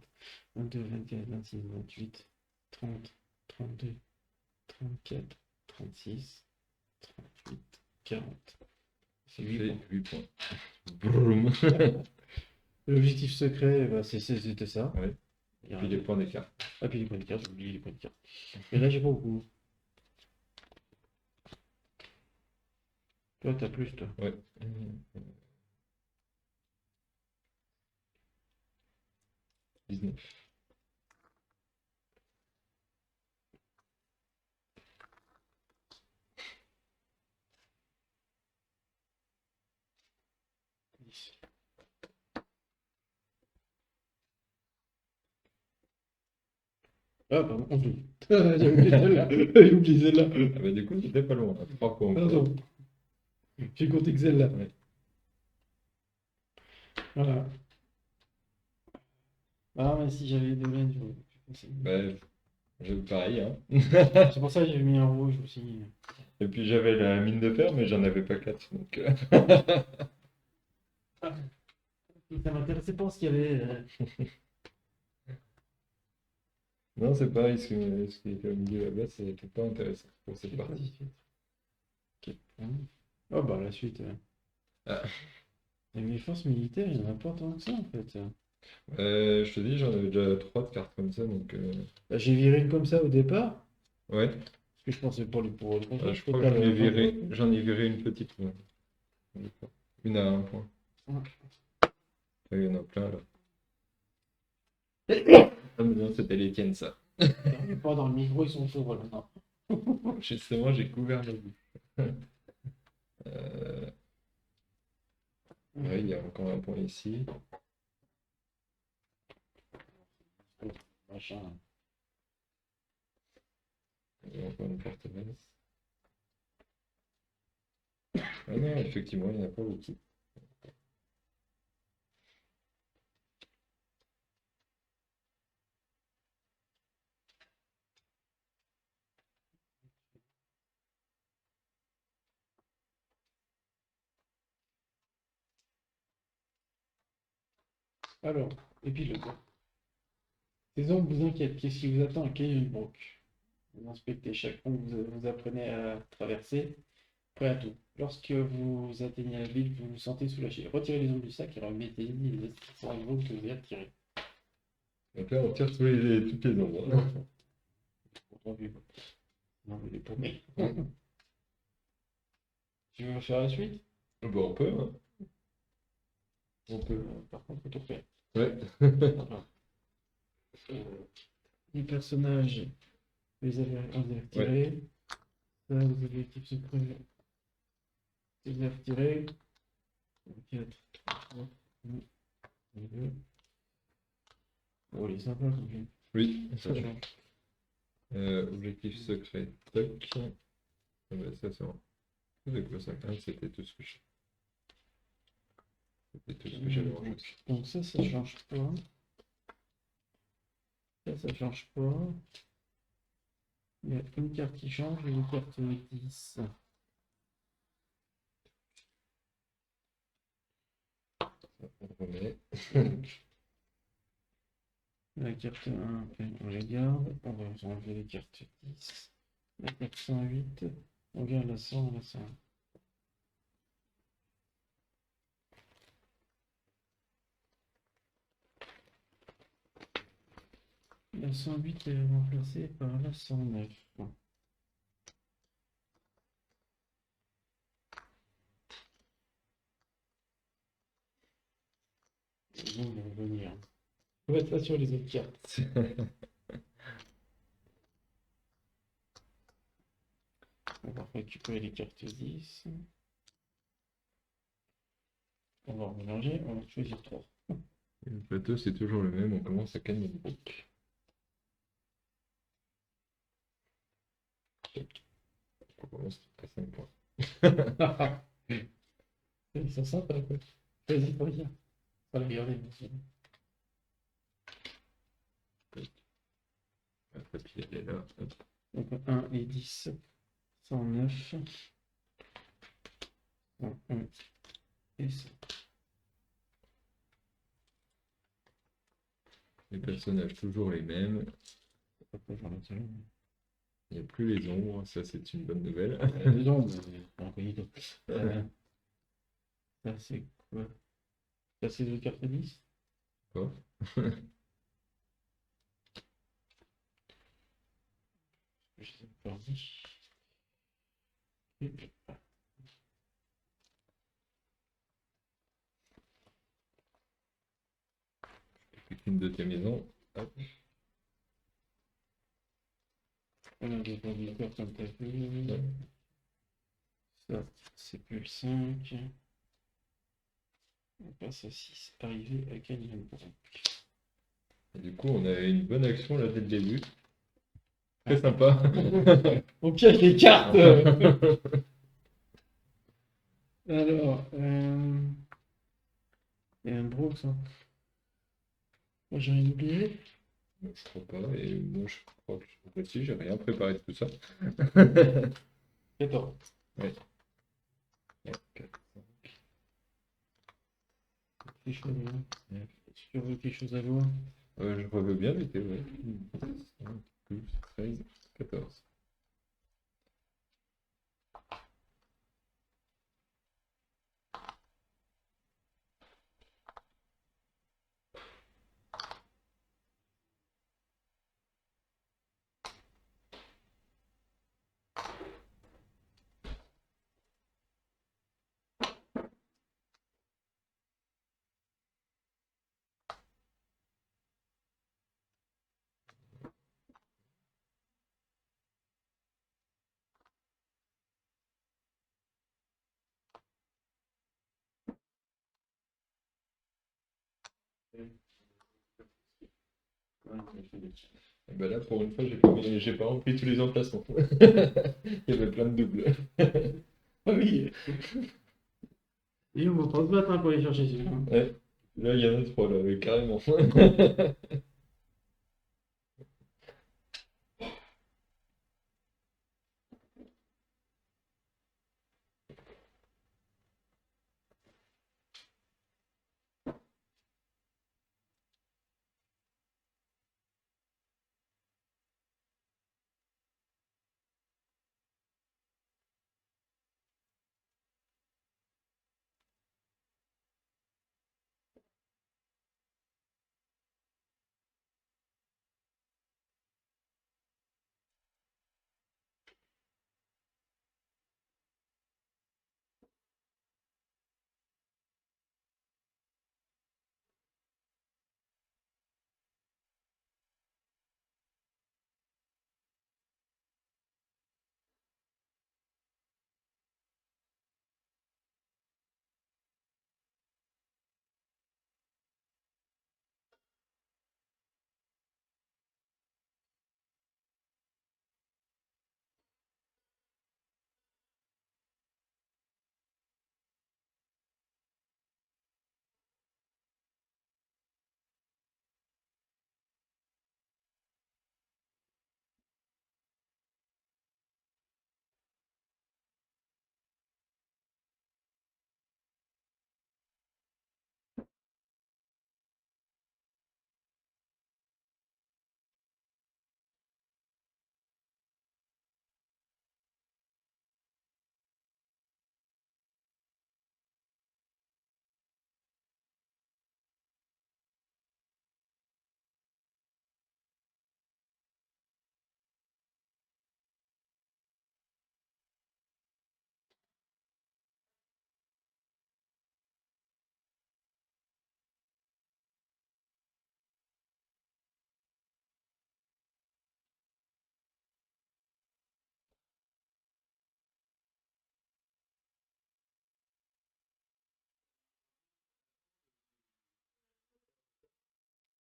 22, 24, 26, 28, 30, 32, 34, 36, 38, 40. C'est ça 8 fait points. 8 points. Broum. L'objectif secret, bah, c'était ça. Ouais. Il y Et a puis rien les points d'écart. Ah, puis les points de carte, j'ai oublié les points de carte. Mais là, j'ai pas beaucoup. Toi, t'as plus, toi. Ouais. 19. Ah, pardon, 11. J'ai oublié celle-là. J'ai oublié celle-là. Ah bah du coup, c'était pas loin. 3 points encore. Pardon. J'ai compté que celle-là. Ouais. Voilà. Ah, mais si j'avais deux laines, je... Bah, pareil, hein. C'est pour ça que j'ai mis un rouge aussi. Et puis j'avais la mine de fer, mais j'en avais pas 4. Donc, Ça m'intéressait pas ce qu'il y avait. non, c'est pareil, ce qui était au milieu là-bas, c'était pas intéressant pour cette partie. Ok. Oh, bah, la suite. Ah. Et mes forces militaires, il n'y en a pas tant que ça, en fait. Je te dis, j'en avais déjà 3 de cartes comme ça, donc Bah, j'ai viré une comme ça au départ, ouais. parce que je pensais pas lui pour le contrôle. Je crois que j'en ai viré une petite. Ouais. Une à 1 point. Ouais. Il y en a plein là. Ah, mais non, c'était les tiennes, ça. Pas dans le micro, ils sont chauds, là, non. Justement, j'ai couvert le bout. Ouais, il y a encore un point ici. Machin. Il y a encore une carte mince. Ah non, effectivement, il n'y en a pas beaucoup. Alors, épilogue. Saison vous inquiète, qu'est-ce qui vous attend à Cajunbrook? Vous inspectez chaque pont que vous apprenez à traverser, prêt à tout. Lorsque vous atteignez la ville, vous vous sentez soulagé. Retirez les ongles du sac et remettez les astuces en niveau que vous avez retirés. Donc là, on tire toutes les ombres. Entendu. Non, mais les paumés. Tu veux faire la suite? Bon, on peut, hein. On peut. Par contre, faut tout refaire. Ouais. Voilà. Les personnages, vous les avez retirés. Ça, les objectifs secrets, vous les avez retirés. 4, 3, 2. Oh, il est sympa comme film. Oui. Ça change. Objectif secret. Toc. Ah bah, ça, c'est bon. C'est quoi ça? Ah, c'était tout ce que je... C'était tout ce que j'avais en jeu. Donc ça change pas. Ça change pas. Il y a une carte qui change et une carte 10. On remet. La carte 1, on les garde. On va enlever les cartes 10. La carte 108. On garde la 100 et la 100. La 108 est remplacée par la 109. On va mettre ça sur les autres cartes. On va récupérer les cartes 10. On va mélanger, on va choisir 3. Le plateau, c'est toujours le même, on commence à Canyon-Brook. On commence à 5 points. Ils sont sympas, quoi. Vas-y, reviens. On va les regarder, merci. La tapis, elle est là. Hop. Donc 1 et 10, 109, 101 et 100. Les personnages, toujours les mêmes. Il n'y a plus les ombres, ça c'est une bonne nouvelle. Non, mais pas incognito. Ça, c'est quoi? Ça, c'est deux cartes 10? Quoi Je sais pas. Une deuxième maison. Hop. On a des conducteurs comme t'as vu. Ça, c'est plus le 5. On passe à 6. Arrivé à Canyon. Et du coup, on a une bonne action là dès le début. Très sympa. On piège les cartes. Alors, il y a un Brooks. Hein. Moi, j'ai rien oublié. Je crois pas, et moi je crois que aussi, j'ai rien préparé de tout ça. 14. Ouais. 4, Est-ce que tu veux quelque chose à voir? je reveux bien l'été, ouais. 5, 12, 13, 14. Et ben là, pour une fois, j'ai pas rempli tous les emplacements. Il y avait plein de doubles. Ah oui. Et on va pas se battre hein, pour aller chercher celui-là. Ouais. Là, il y en a 3, là, carrément.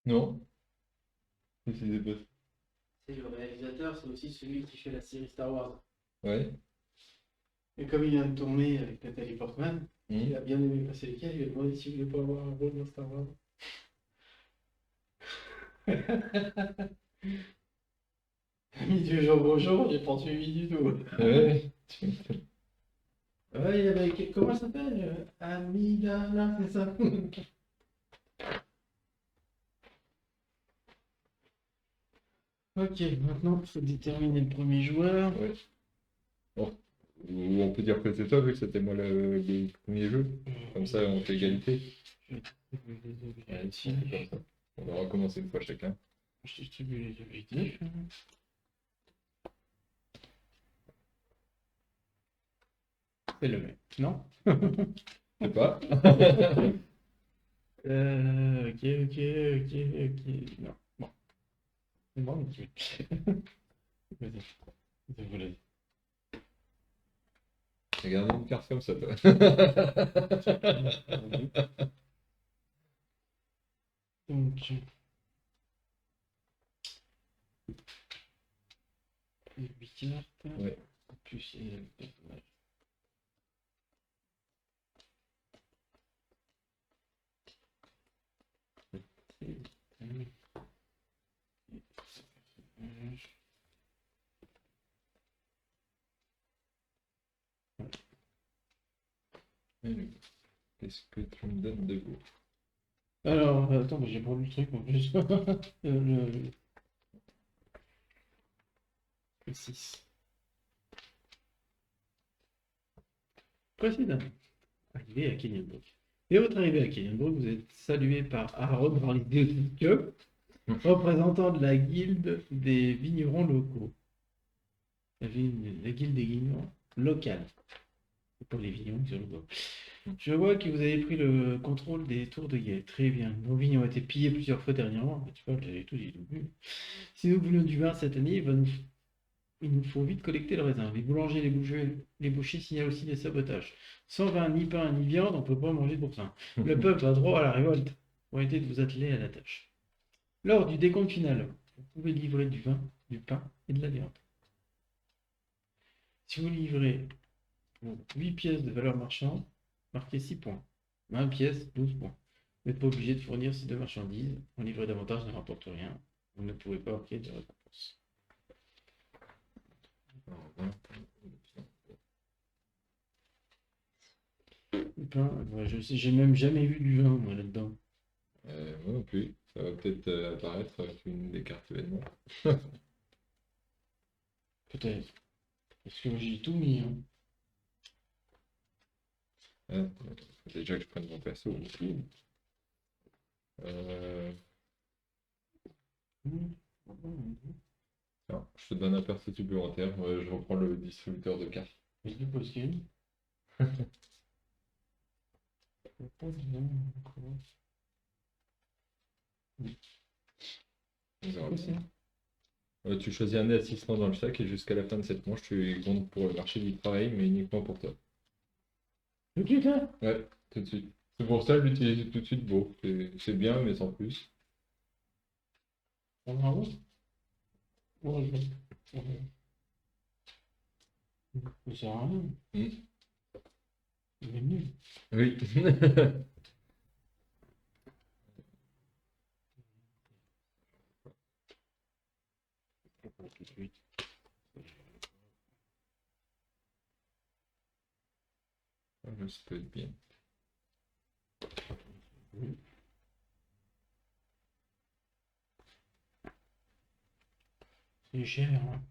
Non? Qu'est-ce qui s'est passé? C'est le réalisateur, c'est aussi celui qui fait la série Star Wars. Ouais. Et comme il vient de tourner avec Nathalie Portman, il Hmm. a bien aimé passer les cas, il lui a demandé s'il voulait pas avoir un rôle dans Star Wars. Midi jour bonjour, j'ai pas suivi du tout. Ouais. Ouais, il y avait, comment ça s'appelle? Amidala, c'est ça? Ok, maintenant il faut déterminer le premier joueur. Ouais. Bon. Ou on peut dire que c'est toi, vu que c'était moi le premier jeu. Comme ça, on fait égalité. Je vais distribuer les Ouais, on objectifs. fait comme ça. On va recommencer une fois chacun. Je distribue les objectifs. C'est le même, non? Je sais pas. Ok. Non. Bon. C'est bon, ok. Vas-y. Désolé. Regardez une carte comme ça, toi. Donc, 8 cartes. Ouais. Plus il y a le personnage. Qu'est-ce que tu me donnes de beau? Alors, attends, mais j'ai pas lu le truc en plus. Le 6. Précédemment, arrivé à Kenyenbrook. Et votre arrivée à Kenyenbrook, vous êtes salué par Aaron Randidiotique, représentant de la guilde des vignerons locaux. La guilde des vignerons locale. C'est pas les vignerons qui sont locaux. Je vois que vous avez pris le contrôle des tours de guet. Très bien. Nos vignes ont été pillées plusieurs fois dernièrement. Tu vois, j'avais tout vu. Si nous voulons du vin cette année, il nous faut vite collecter le raisin. Les boulangers, les bouchers signalent aussi des sabotages. Sans vin, ni pain, ni viande, on ne peut pas manger pour ça. Le peuple a droit à la révolte. Pour éviter de vous atteler à la tâche. Lors du décompte final, vous pouvez livrer du vin, du pain et de la viande. Si vous livrez pour 8 pièces de valeur marchande, marquez 6 points. 20 pièces, 12 points. Vous n'êtes pas obligé de fournir ces deux marchandises. En livrer davantage ne rapporte rien. Vous ne pouvez pas marquer de récompense. Le pain, ouais, j'ai même jamais vu du vin moi, là-dedans. Moi non plus. Ça va peut-être apparaître avec une des cartes événements. Peut-être. Parce que j'ai tout mis. Hein. Faut déjà que je prenne mon perso. Alors, je te donne un perso supplémentaire. Je reprends le distributeur de cartes. Mais c'est possible. Pas de vin, encore. On verra Quoi, bien. ça? Tu choisis un assistant dans le sac et jusqu'à la fin de cette manche, tu comptes pour le marché du travail, mais uniquement pour toi. Le truc là? Ouais, tout de suite. C'est pour ça que l'utiliser tout de suite. Bon, c'est bien, mais sans plus. On en a ouais, mais ça sert à rien. Mm. Il est nul. Oui. Tout de suite. Ça peut être bien. C'est cher. Hein.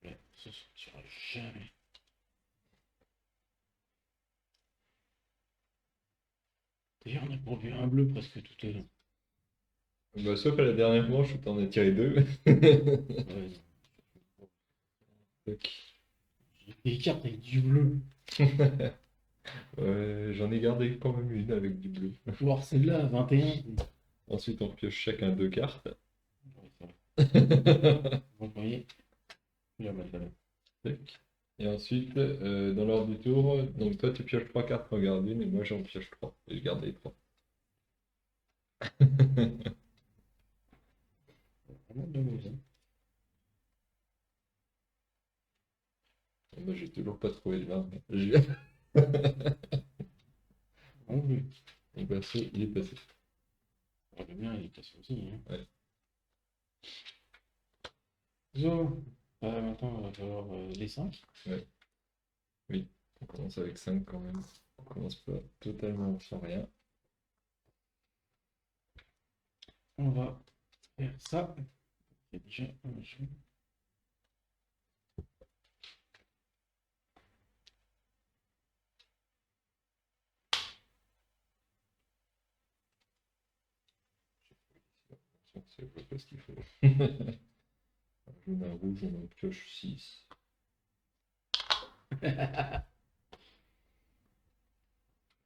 Ouais, ça sortira jamais. D'ailleurs, on a pourvu un bleu presque tout à l'heure. Bah, sauf à la dernière manche où t'en as tiré deux. Ouais, Ok. des cartes avec du bleu. J'en ai gardé quand même une avec du bleu. Voir celle-là, 21. Ensuite, on pioche chacun 2 cartes. Vous voyez, je vais remettre là. Tac. Et ensuite, dans l'ordre du tour, donc toi tu pioches 3 cartes, j'en garde une, et moi j'en pioche 3. Et je garde les 3. Vraiment de mots, hein. Moi j'ai toujours pas trouvé le 20. Non plus. Mon perso, il est passé. On va bien, il est passé aussi. Hein. Ouais. Zo. Maintenant, on va faire les 5. Ouais. Oui, on commence avec 5 quand même. On commence pas totalement sans rien. On va faire ça. Il y a déjà un jeu. C'est pas ce qu'il faut. Un rouge, on en pioche 6.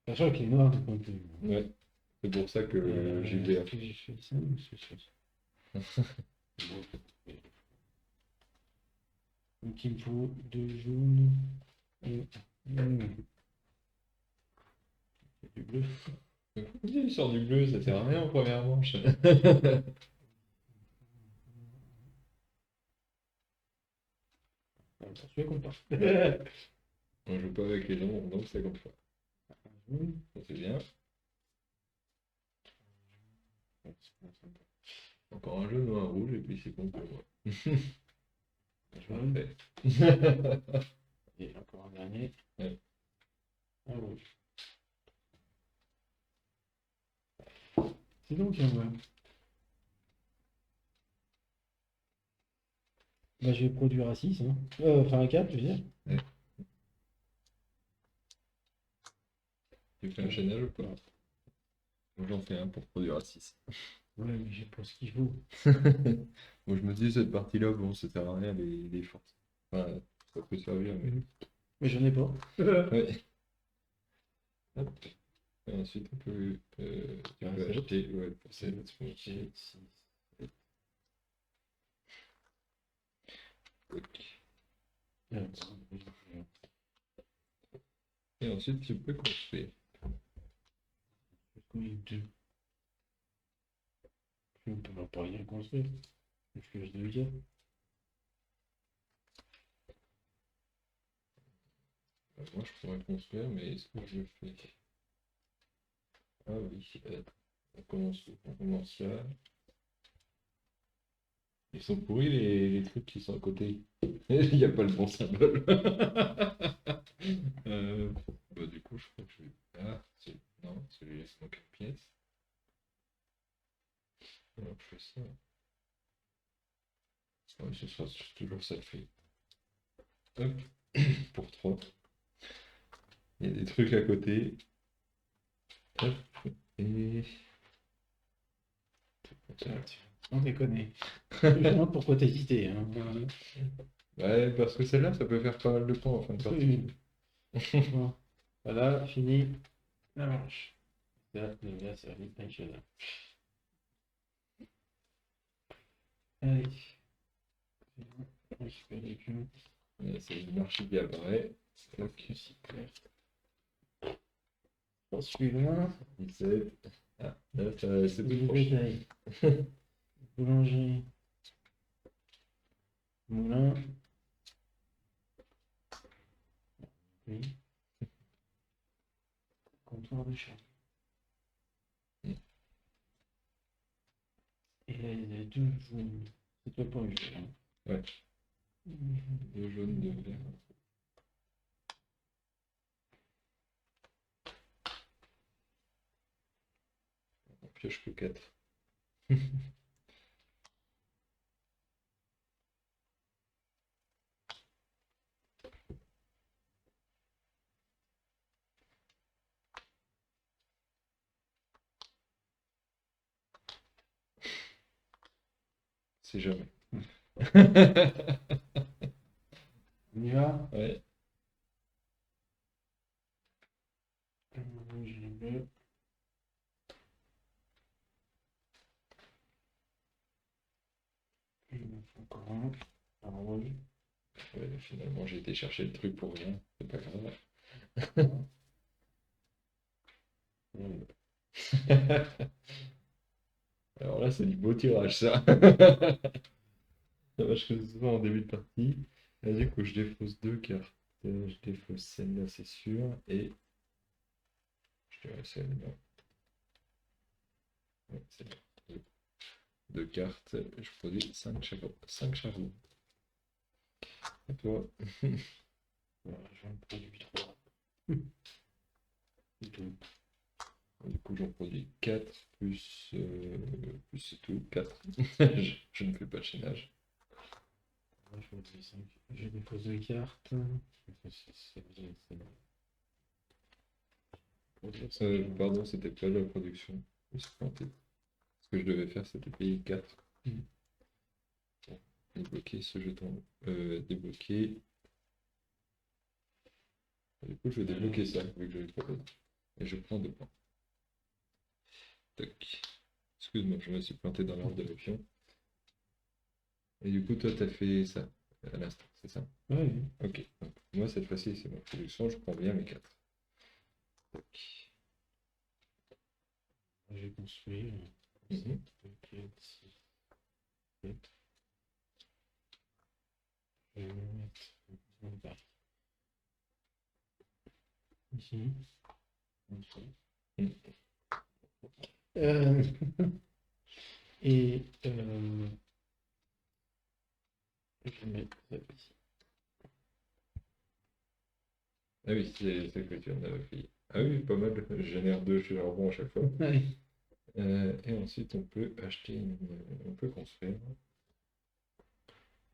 Sachant qu'il est noir de point de vue. Ouais, c'est pour ça que j'y vais. Est-ce que j'ai fait ça ou c'est ça? Donc il me faut 2 jaunes et du bleu. Il sort du bleu, ça sert à rien en première manche. Celui-là compte pas. On joue pas avec les gens, donc ça compte pas. Jaune. Ça c'est bien. Encore un jaune ou un rouge, et puis c'est bon pour moi. Jaune. Parfait. Et encore un dernier. Ouais. Un rouge. C'est donc un ouais. Bah, je vais produire à 6. Hein. Enfin à 4, je veux dire. Tu fais un chaînage ou pas? Moi j'en fais un pour produire à 6. Ouais, mais j'ai pas ce qu'il faut. Moi je me dis cette partie-là, bon, ça sert à rien les forces. Enfin, ça peut servir, mais. Mais j'en ai pas. Ouais. Hop. Et ensuite on peut, tu peux acheter, ouais, pour 7. Et ensuite tu peux construire. Oui, 2. On peut pas rien construire. Qu'est-ce que je devais dire? Moi je pourrais construire, mais est-ce que je le fais? Ah oui, on commence là. Ils sont pourris les trucs qui sont à côté. Il n'y a pas le bon symbole. Bah, du coup, je crois que je vais. Ah, non, celui-là, c'est manque une pièce. Alors, je fais ça. Ouais, ce sera toujours ça le fait. Hop, pour 3. Il y a des trucs à côté. Hop, et. On déconne. Je me demande pourquoi t'as hésité. Hein. Ouais, parce que celle-là, ça peut faire pas mal de points en fin de partie. Bon. Voilà, fini la manche. Là, c'est la ligne nationale. Allez. On récupère les pions. Là, c'est une marche qui apparaît. Ok, super. Celui-là. 17. Ah, là, c'est tout Du proche. bétail. Boulanger. Moulin. Oui. Comptoir de charbon. Et là, il y a 2 jaunes. C'est toi pas un jeu. Hein. Ouais. 2 jaunes, 2 verts. On pioche que 4. C'est jamais. On y va? Ouais. Encore un. Un rouge. Ouais, finalement, j'ai été chercher le truc pour rien. C'est pas grave. Alors là, c'est du beau tirage, ça. Dommage que ce soit en début de partie. Là, du coup, je défausse deux cartes. Je défausse celle-là, c'est sûr. Et je dirais celle-là. Ouais, c'est bon. Deux cartes. Je produis 5 charbons. Et toi? Voilà, j'en produis 3. Du coup, j'en produis 4 plus c'est tout, 4. Je ne fais pas de chaînage. Là, je produis 5. Je dépose 2 cartes. Pardon, c'était pas la production. Je me suis planté. Ce que je devais faire, c'était payer 4. Bon, débloquer ce jeton. Débloquer. Du coup, je vais débloquer ça, vu que je l'ai proposé. Et je prends 2 points. Tac. Excuse-moi, je me suis planté dans l'ordre de l'action. Et du coup, toi, t'as fait ça à l'instant, c'est ça? Ouais. Ok. Donc, moi, cette fois-ci, c'est ma production, je prends bien mes 4. Tac. Je vais construire. Mhm. 4, 6, 7. Je vais me mettre là. Ici. Ici. Mhm. Euh, et je vais mettre ça ici. Ah oui, c'est que tu en avais fait. Ah oui, pas mal. Je génère 2 charbons à chaque fois. Ouais. Et ensuite, on peut acheter, on peut construire.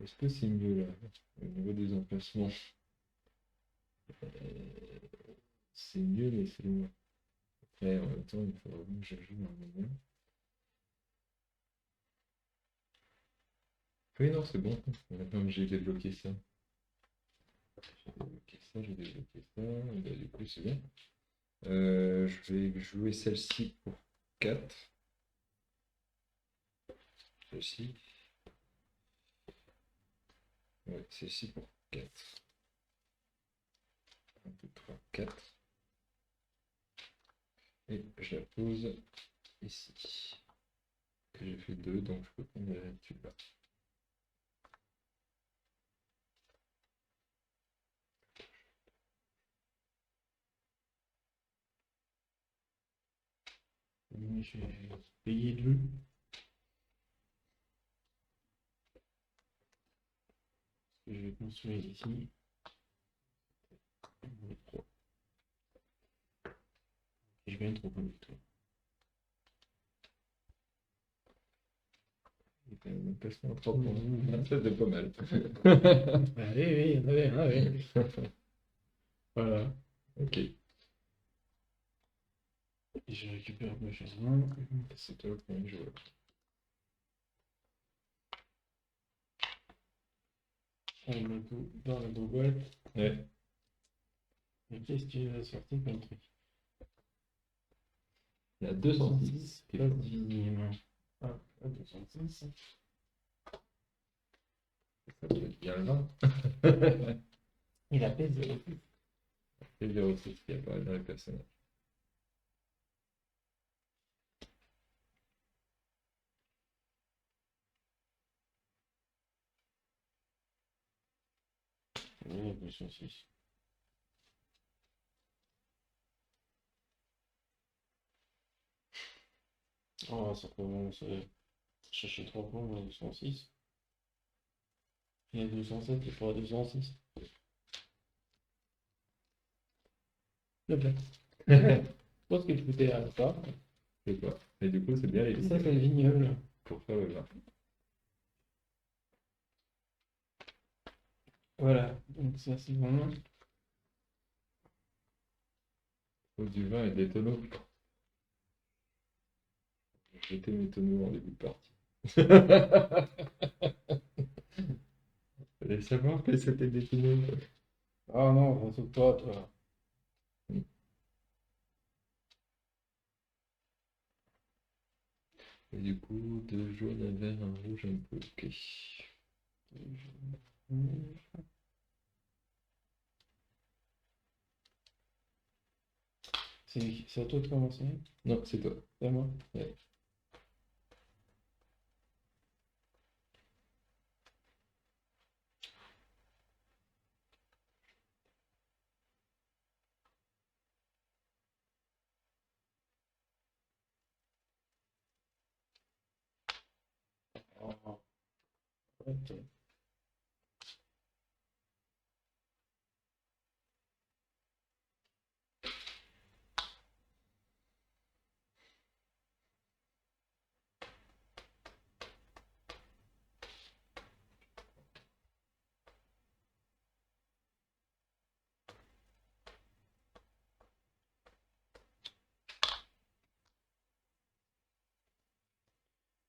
Est-ce que c'est mieux là, au niveau des emplacements? C'est mieux, mais c'est loin. Après, en même temps, il faut vraiment que je joue un moment. Oui, non, c'est bon. Maintenant que j'ai débloqué ça. J'ai débloqué ça, j'ai débloqué ça. Et bah, du coup, c'est bien. Je vais jouer celle-ci pour 4. Celle-ci. Ouais, celle-ci pour 4. 1, 2, 3, 4. Et je la pose ici. Que j'ai fait 2, donc je peux prendre la tube là. Je vais payer 2. Je vais construire ici. 3. Et je vais être au premier tour. Il y a un placement à 3 points. C'était pas mal. Allez, oui, il y en avait un, oui. Voilà. Ok. Et je récupère le charbon. C'est toi le premier joueur. On met tout dans la boîte. Ouais. Et qu'est-ce que tu as sorti comme truc? Il y a 206. Pas division. Ah, 206. Ça doit être bien le 20. Il a fait 0,6. C'est 06 qui apparaît dans les personnages. Oui, 206. Oh, ça commence à chercher 3 points dans 206. Il y a 207 et pas 206. Le plat. Je pense que je foutais à ça. Je sais pas. Et du coup, c'est bien les Ça, c'est vignobles le vignoble. pour faire le vin. Voilà, donc ça c'est bon. Faut du vin et des tonneaux. J'ai jeté mes tonneaux en début de partie. Fallait savoir que c'était des tonneaux. Ah non, ça saute pas, toi. Et du coup, 2 jaunes, un vert, un rouge, un bleu. Ok. C'est à toi de commencer. Non, c'est toi. C'est à moi. Ouais. Oh, arrête.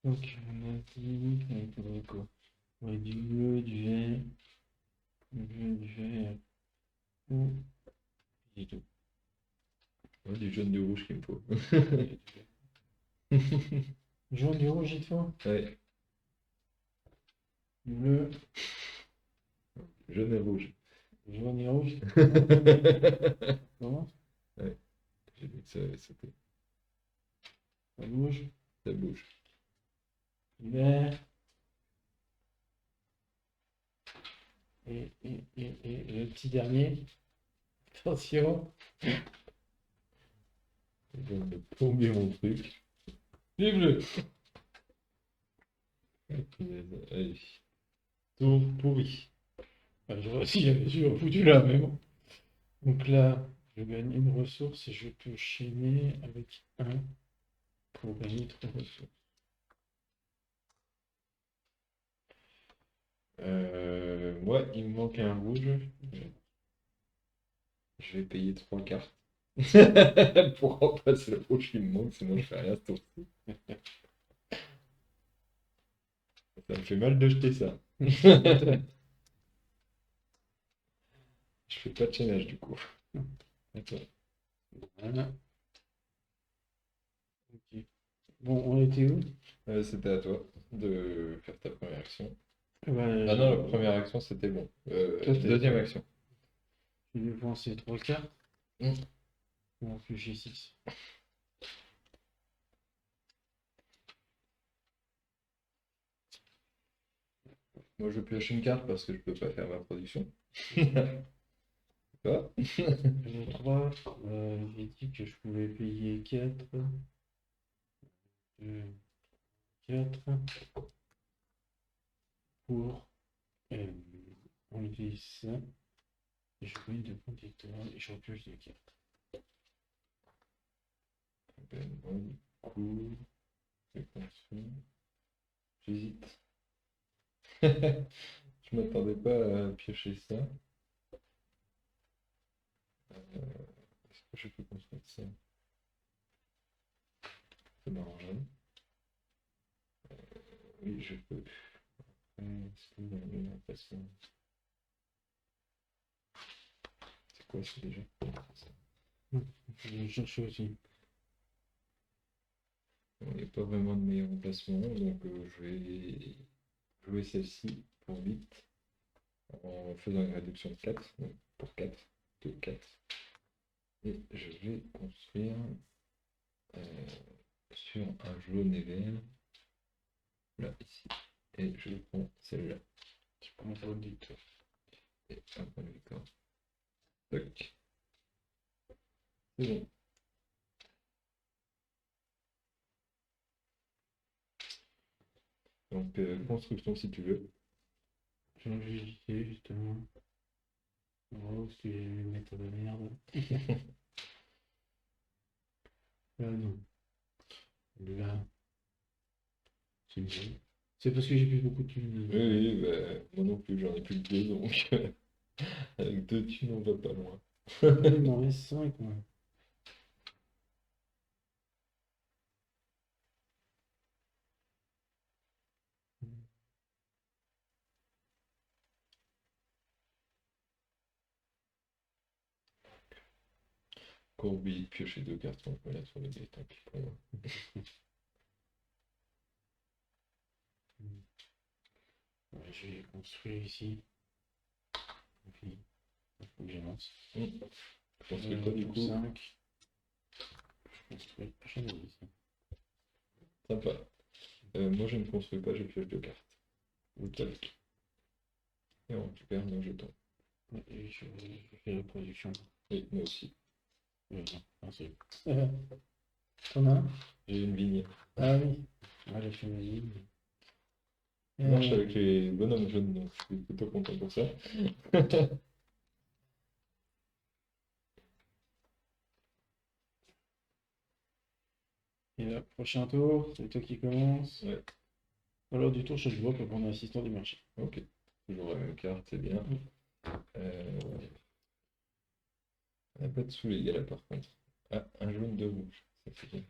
Donc, on a dit qu'on faudrait quoi? Ouais, du bleu, du vert, du bleu, du vert, ou du tout. Ouais, du jaune, du rouge qu'il me faut. Jaune, du rouge, il te faut? Ouais, Du bleu, jaune et rouge. jaune et rouge. Comment? Ouais, j'ai dit que ça avait sauté. Ça bouge. Ça bouge. Du vert. Et le petit dernier. Attention. Je viens de plomber mon truc. Du bleu. Allez. Tour pourri. Enfin, si j'avais foutu là, mais bon. Donc là, je gagne une ressource et je peux chaîner avec un pour gagner 3 ressources. Moi, il me manque un rouge. Je vais payer 3 cartes pour remplacer le rouge qui me manque, sinon je fais rien ce tour-ci. Ça me fait mal de jeter ça. Je fais pas de chaînage du coup. Attends. Voilà. Ok. Bon, on était où? C'était à toi de faire ta première action. Ouais, Ah non, la première action c'était bon. Toi, t'es- Deuxième action. je vais penser 3 cartes. Mm. On fait j'ai 6. Moi je pioche une carte parce que je peux pas faire ma production. Quoi? J'ai 3. J'ai dit que je pouvais payer 4. 4 pour enlever ça. Et je gagne 2 points d'étoile et je repioche des cartes. Ben, bon, du coup, c'est construit. J'hésite. Je m'attendais pas à piocher ça. Est-ce que je peux construire ça? Ça m'arrangerait. Oui, je peux. Est-ce qu'il y a une façon? C'est quoi ça déjà? Je cherche aussi. Il n'y a pas vraiment de meilleur emplacement, donc je vais jouer celle-ci pour 8 en faisant une réduction de 4, donc pour 4, de 4. Et je vais construire sur un jaune et vert, là, ici. Et je prends celle-là. Tu prends un d'étoile. Et un point de victoire. Toc. C'est bon. Donc, construction si tu veux. J'ai hésité justement. Oh, parce que j'ai vais mettre de la merde. Ah non. Là. C'est mieux. C'est parce que j'ai plus beaucoup de thunes. Oui, oui, bah, moi non plus, j'en ai plus que 2, donc avec 2 thunes, on va pas loin. Il m'en reste 5, moi. Encore oublié de piocher 2 cartes, on peut mettre sur le dé, tant pis pour moi. Je vais construire ici. Et puis, il faut que j'avance. Je construis pas du Tour coup. 5. Je construis. J'en ai ici. Sympa. Moi je ne construis pas, je pioche 2 cartes. Ok. Tac. Et on récupère nos jetons. Et je fais la production. Et moi aussi. Non, c'est. T'en as un? J'ai une vigne. Ah oui. Ouais, j'ai fait ma ligne. Ça marche avec les bonhommes jaunes, donc je suis plutôt content pour ça. Et là, prochain tour, c'est toi qui commence. Ouais. Alors du tour, chaque joueur peut prendre un assistant du marché. Ok. Toujours la même carte, c'est bien. On n'a pas de sous-légal là par contre. Ah, un jaune, 2 rouges. Ça fait bien.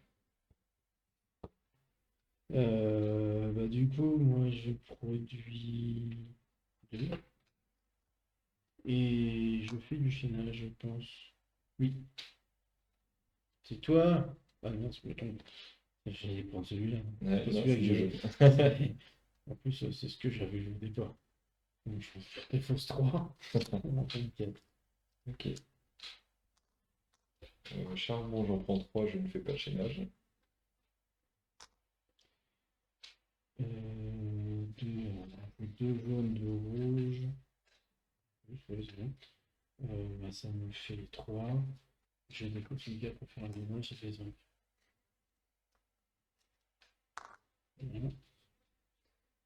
Bah, du coup, moi je produis 2. Et je fais du chaînage, je pense. Oui. C'est toi? Ah non, c'est pas toi. J'allais prendre celui-là. Ouais, C'est non, celui-là c'est que le je. jaune. En plus, c'est ce que j'avais vu au départ. Donc, je pense que fausse 3. On en fait 4. Ok. Charbon, j'en prends 3, je ne fais pas de chaînage. Deux jaunes, deux rouges. Juste pour les yeux. Bah, ça me fait les 3. J'ai des petits gars pour faire un ménage, ça fait les 5. Voilà.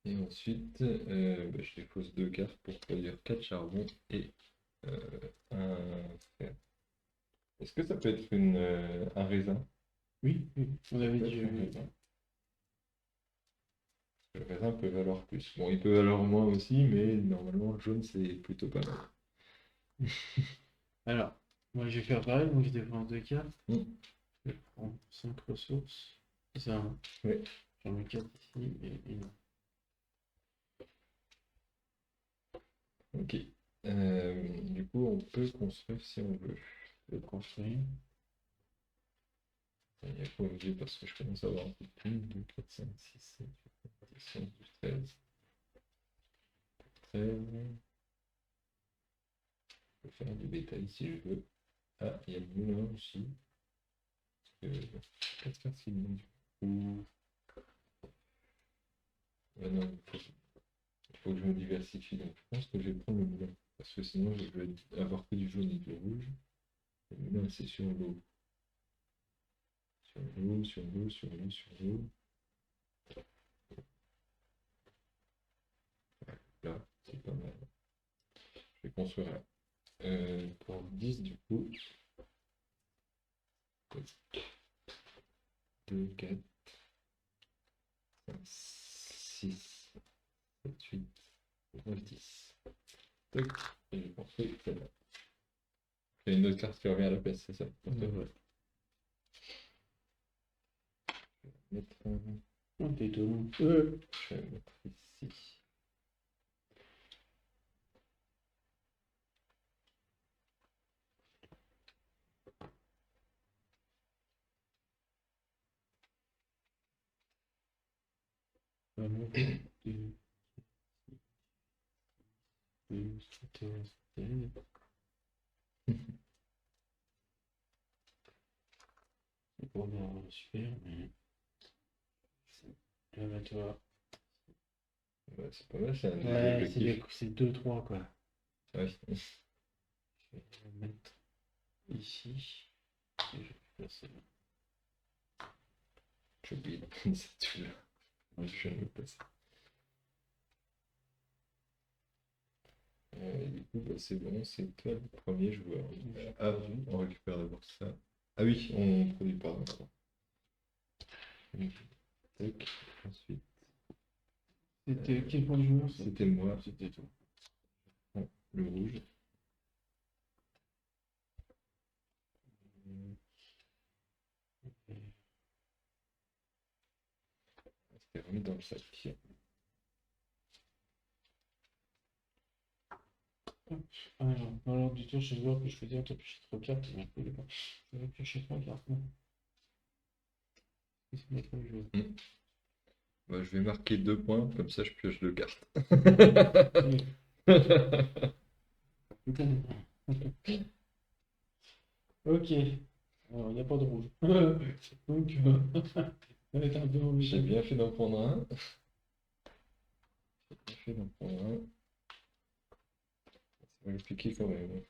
Et ensuite, je dépose 2 cartes pour produire 4 charbons et un fer. Est-ce que ça peut être un raisin? Oui, oui, on avait Ça peut dit. être un raisin. Le raisin peut valoir plus. Bon, il peut valoir moins aussi, mais normalement, le jaune, c'est plutôt pas mal. Alors, moi je vais faire pareil, donc je dépense 2 cartes. Mm. Je prends 5 ressources. C'est ça, hein. Ouais. J'en mets 4 ici et une. Ok. Du coup, on peut construire si on veut. Je vais construire. Il n'y a pas obligé parce que je commence à avoir 1, 2, 4, 5, 6, 7, 8, 9, 10, 11, 12, 13. 13. Je peux faire du bétail si je veux. Ah, il y a le moulin aussi. Parce que 4 cartes qui me ou... non, il faut que je me diversifie. Donc je pense que je vais prendre le moulin. Parce que sinon, je vais avoir que du jaune et du rouge. Le moulin, c'est sur l'eau. Sur l'eau, sur l'eau, sur l'eau, sur l'eau. Là, c'est pas mal. Je vais construire là. Pour 10 du coup. 2, 4, 5, 6, 7, 8, 9, 10. Tac. Et je construis celle-là. Il y a une autre carte qui revient à la place, c'est ça? Pour toi. Ouais. Je vais mettre, Oh, t'es étonnant. je vais mettre ici. Vraiment, 2, 12, 14, 16. C'est pas vraiment super, mais. Là, bah, toi. Ouais, c'est pas mal, c'est un des Ouais, objectifs. c'est 2-3 quoi. Ouais. Je vais le mettre ici. Et je vais placer là. J'ai oublié de prendre cette toile. Ouais, je viens de le placer. Du coup, bah, c'est bon, c'est toi le premier joueur. Ah, on récupère d'abord ça. Ah oui, on produit pas. D'accord. Tac, ensuite. C'était quel point de joueur ça? C'était moi. C'était toi. Bon, le rouge. C'était remis dans le sac. Alors, du tour, je vois que je faisais un top piocher 3 cartes. Mais je vais piocher 3 cartes. Non. C'est mettre le jeu. Bah, je vais marquer 2 points, comme ça je pioche 2 cartes. Ok. Alors, il n'y a pas de rouge. Donc, ça va être un peu J'ai embêtant. bien fait d'en prendre un. J'ai bien fait d'en prendre un. Ça va le piquer quand même.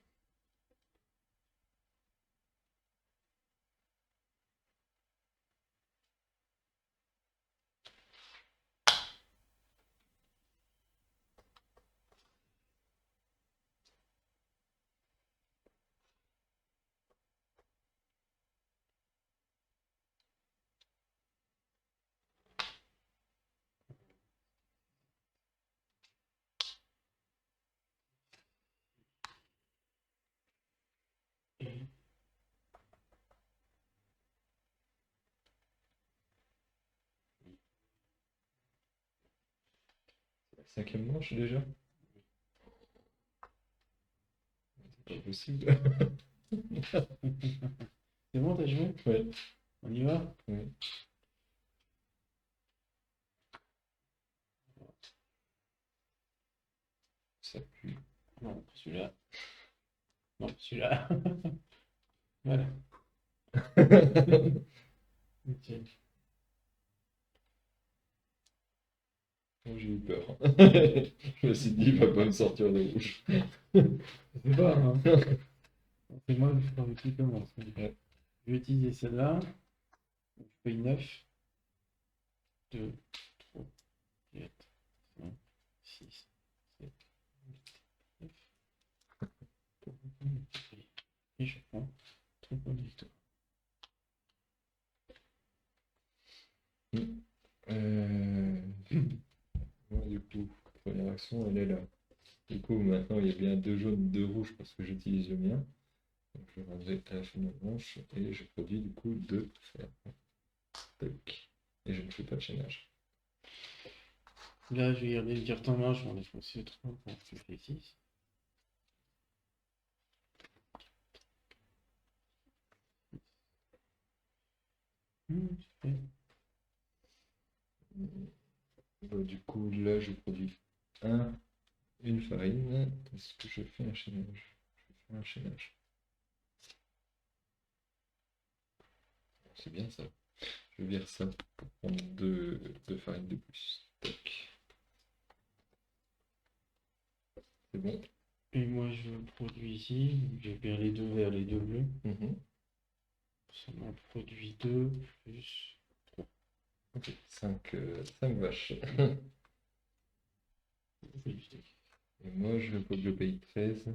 C'est la 5e manche déjà? C'est pas possible. C'est bon, t'as joué? Ouais. On y va? Ouais. Ça pue. Non, pas celui-là. Non, celui-là. Voilà. Ok. J'ai eu peur. Je me suis dit, il va pas me sortir de rouge. C'est pas, hein. C'est moi qui commence. Ouais. Je vais utiliser celle-là. Je paye 9. 2, 3, 4, 5, 6, 7, 8, 9. Et je prends 3 points de victoire. Moi, du coup, première action, elle est là. Du coup, maintenant, il y a bien 2 jaunes, 2 rouges parce que j'utilise le mien. Donc, je rendrai à la fin de la manche et je produis du coup 2 fer. Tac. Et je ne fais pas de chaînage. Là, je vais garder une carte en main. Je vais en défoncer 3 pour que je fais 6. Bah, du coup, là, je produis une farine. Est-ce que je fais un chaînage? Je fais un chaînage. C'est bien ça. Je vire ça pour prendre 2 farines de plus. Tac. C'est bon. Et moi, je produis ici. J'ai bien les 2 verts, les 2 bleus. Mhm. Ça m'en produit 2 plus 3. Ok. 5 vaches. Et moi, je paye 13.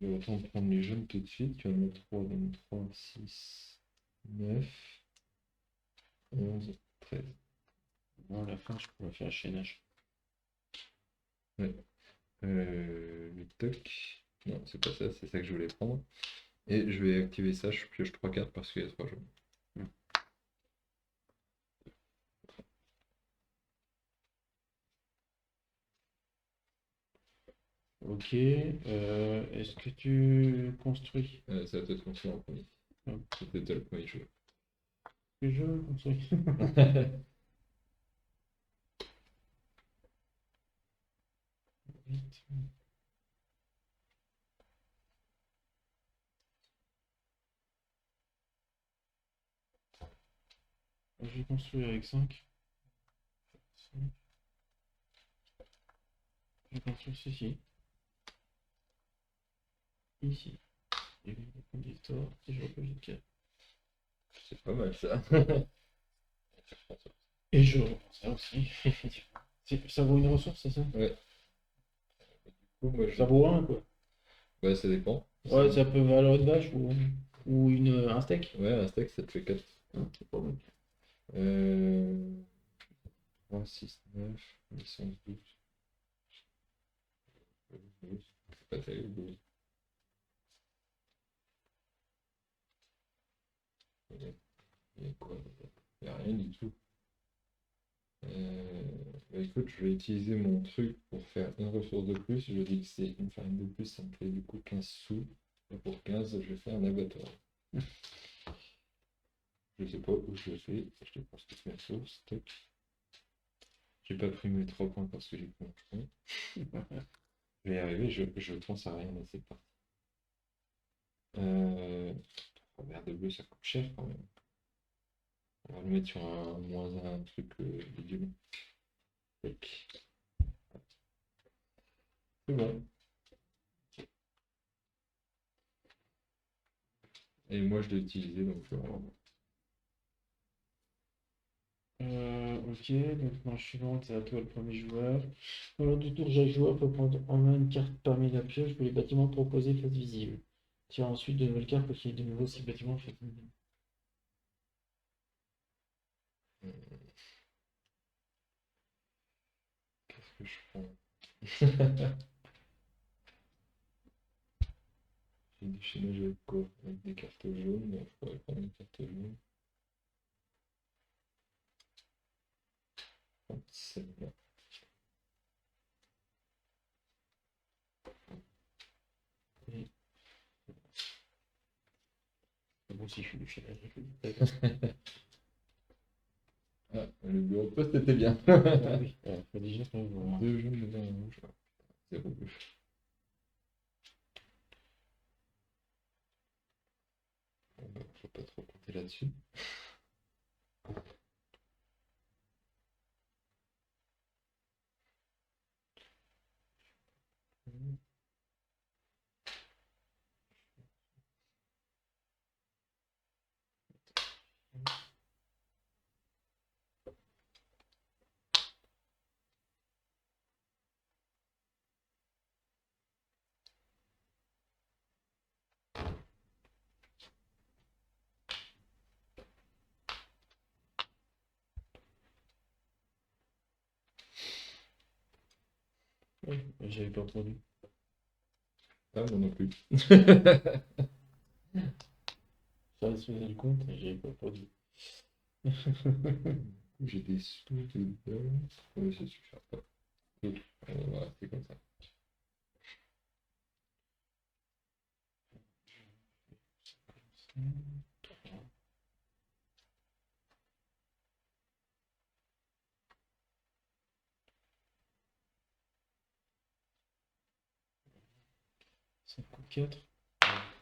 Autant prendre les jaunes tout de suite. Tu en as 3, donc 3, 6, 9, 11, 13. Bon, à la fin, je pourrais faire un chaînage. Ouais. Le toc. Non, c'est pas ça, c'est ça que je voulais prendre. Et je vais activer ça, je pioche 3 cartes parce qu'il y a 3 jaunes. Ok. Est-ce que tu construis? Ça va te construire en premier. Ouais. C'était toi le premier joueur. Que je construis? Vite. Je vais construire avec 5. Je vais construire ceci. Ici. Et le conducteur. Et je repose une carte. C'est pas mal ça. Et je reprends ça aussi. Ça vaut une ressource, c'est ça? Ouais. Du coup, moi, Ça vaut un, quoi. Ouais, ça dépend. Ouais, ça peut valoir une vache ou un steak. Ouais, un stack, ça te fait 4. C'est pas mal. 3, 6, 9, 10, 11, 12. 12. C'est pas terrible, 12. Il y a quoi? Il n'y a rien du tout. Bah écoute, je vais utiliser mon truc pour faire une ressource de plus. Je dis que c'est une farine de plus, ça me fait du coup 15 sous. Et pour 15, je vais faire un abattoir. Je sais pas où je le fais. Je dépense toutes mes ressources. Tac. J'ai pas pris mes 3 points parce que j'ai pris mon point. Je vais y arriver, je pense à rien, mais c'est parti. Vert de bleu, ça coûte cher quand même. On va le mettre sur un moins un truc bidule. Tac. C'est bon. Et moi je l'ai utilisé donc je vais en- Ok, donc manche suivante, c'est à toi le premier joueur. Lors du tour, chaque joueur peut prendre en main une carte parmi la pioche que les bâtiments proposés fassent visible. Tire ensuite de nouvelles cartes pour qu'il y ait de nouveau si le bâtiment fait visible. Qu'est-ce que je prends? J'ai du chaînage avec quoi? Avec des cartes jaunes, donc je pourrais prendre une carte jaune. Celle-là. Bon, si je suis du chaînage, Ah, le bureau de poste était bien. Ah oui, faut déjà faire voir. 2 jaunes, 2 verts, un rouge. Ah, 0 bleu. Bon, bah, faut pas trop compter là-dessus. Oui, j'avais pas entendu. Ah, moi non plus. Ça se faisait le compte, et j'avais pas entendu. J'ai des sous dedans. Oui, ça suffira pas. Donc, on va rester comme ça. Ça coûte 4.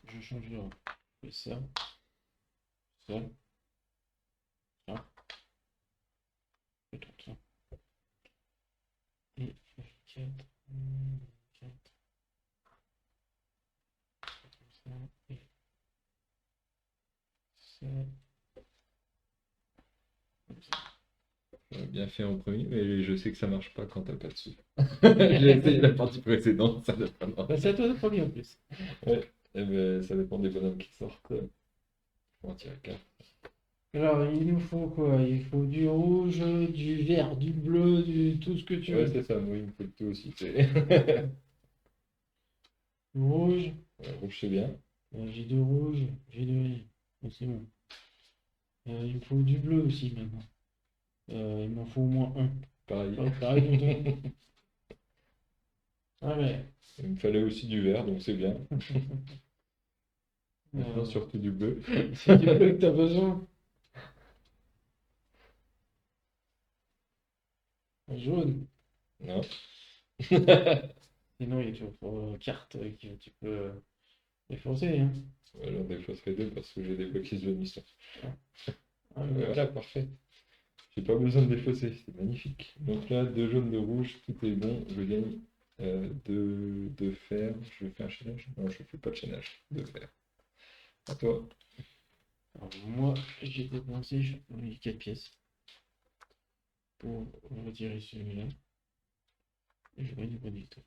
Je change de je fais ça, ça, ça, je trouve ça. Et F4, 4, comme ça, et ça, comme ça. J'aurais bien fait en premier, mais je sais que ça marche pas quand t'as pas de sous. J'ai essayé la partie précédente, ça n'a pas Bah, marché. c'est à toi le premier en plus. Ouais, eh ben, ça dépend des bonhommes qui sortent. On va tirer 4. Alors, il nous faut quoi? Il faut du rouge, du vert, du bleu, du tout ce que tu Ouais, veux. c'est ça, moi il me faut le tout aussi. Rouge, Ouais, rouge, c'est bien. j'ai de rouge, j'ai de rien. Bon, c'est bon. Il me faut du bleu aussi maintenant. Il m'en faut au moins un. Pareil. Pareil pour toi. Ah ouais. Il me fallait aussi du vert, donc c'est bien. Maintenant, Euh, surtout du bleu. c'est du bleu que t'as besoin. Jaune. Non. Sinon, il y a toujours carte que tu peux défoncer. Hein. Alors, des fois, serait deux parce que j'ai des bloquistes de mission. Ah, ouais. Voilà, parfait. J'ai pas besoin de défausser, c'est magnifique. Donc là, 2 jaunes, 2 rouges, tout est bon, je gagne 2 fer. Je fais un chaînage? Non, je fais pas de chaînage, 2 fer. À toi. Alors, moi, j'ai dépensé 4 pièces pour retirer celui-là. Et je gagne pas du tout.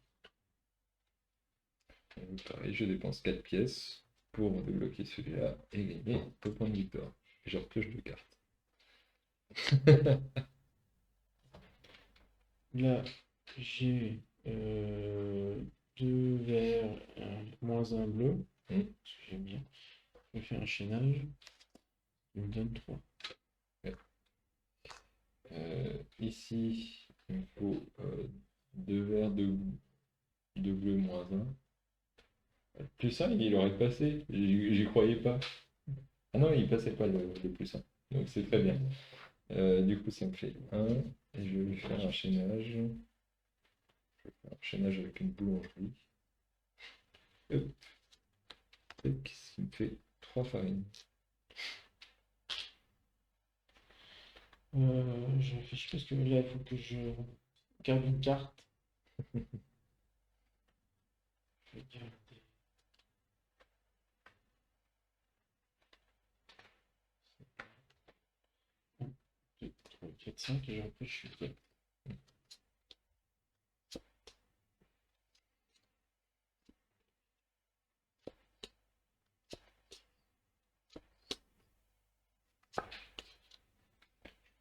Pareil, je dépense 4 pièces pour débloquer celui-là et gagner 2 points de victoire. Et je repioche 2 cartes. Là, j'ai 2 verts, moins un bleu. Hmm. Parce que j'aime bien. Je fais un chaînage. Il me donne 3. Ici, il me faut 2 verts, 2 bleus, moins 1. Plus 1, il aurait passé, j'y croyais pas. Ah non, il passait pas le plus 1. Donc c'est très bien. Du coup, ça me fait 1. Et je vais faire un chaînage. Un chaînage avec une boulangerie. Hop. Tac, ce qui me fait 3 farines. Je réfléchis parce que là, il faut que je garde une carte. Je vais garder 1, 2, 3, 4, 5 et je réfléchis.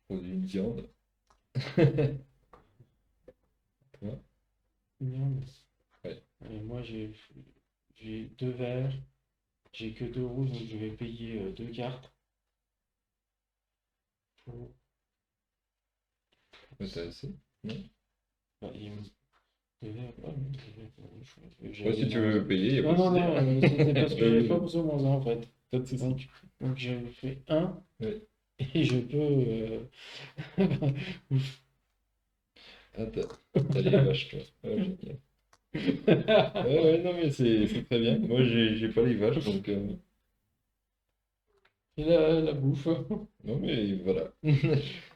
Produit une viande. Toi? Merde. Ouais. Moi, j'ai 2 verts. J'ai que 2 rouges, donc je vais payer 2 cartes. Pour... Ouais, t'as assez? Non? Bah, il me... 2 verts, ouais, non, 2 verts, Ouais, si tu veux payer, il n'y a Non, pas de non, souci. non, c'était parce que j'avais pas Ouais, besoin moins 1 en fait. pas de souci. Donc je fais 1 Ouais. et je peux. Ah, t'as les vaches, toi. Ouais, génial. Ouais, ouais, non, mais c'est très bien. Moi, j'ai pas les vaches, donc. Et la bouffe. Non, mais voilà.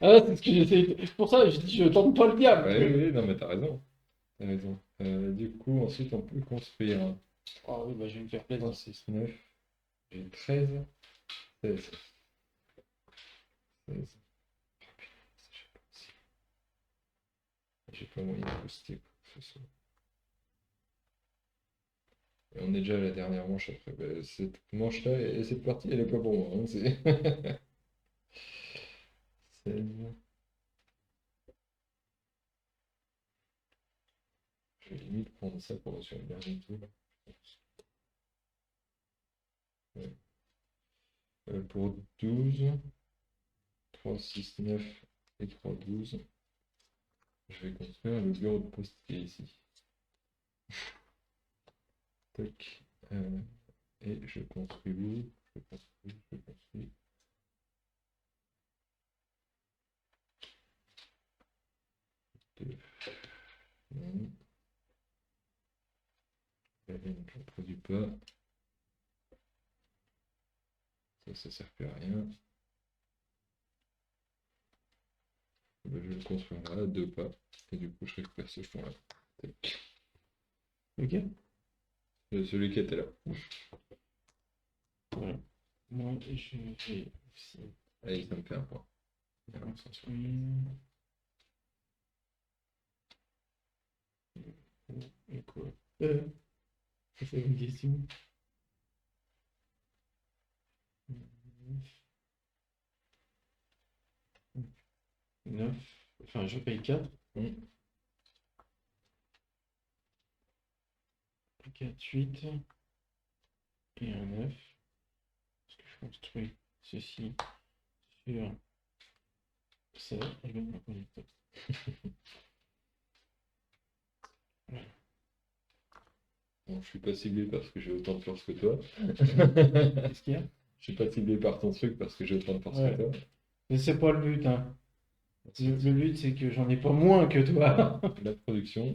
Ah, c'est ce que j'essaie. C'est pour ça que je dis je tente pas le diable. Ouais, ouais, non, mais t'as raison. T'as raison. Du coup, ensuite, on peut construire Ah oui, bah je vais me faire 3, plaisir. 6, 9. J'ai 13, 16, 16. J'ai pas moyen de booster quoi que ce soit. Et on est déjà à la dernière manche après. Bah, cette manche-là et cette partie, elle est pas pour moi, hein, c'est 16. Je vais limite prendre ça pour sur le dernier tour. Ouais. Pour 12, 3, 6, 9 et 3, 12. Je vais construire le bureau de poste qui est ici. Tac. Et je construis où? Je construis. 2. Non. La laine, j'en produis pas. Ça sert plus à rien. Ben, je vais le construire là, à 2 pas. Et du coup, je récupère ce fond-là. Tac. Ok. Celui qui était là. Voilà. Moi, je vais aussi. Allez, ça me fait un point. Il y a un sens sur le Et quoi? C'est une question. 9. Enfin, je paye 4. point. 4, 8. Et un 9. Parce que je construis ceci sur ça. Et je vais me connecter. Voilà. Bon, je suis pas ciblé parce que j'ai autant de force que toi. Qu'est-ce qu'il y a? Je suis pas ciblé par ton truc parce que j'ai autant de force Ouais. que toi. Mais c'est pas le but, hein. Le but, c'est que j'en ai pas moins que toi. La production.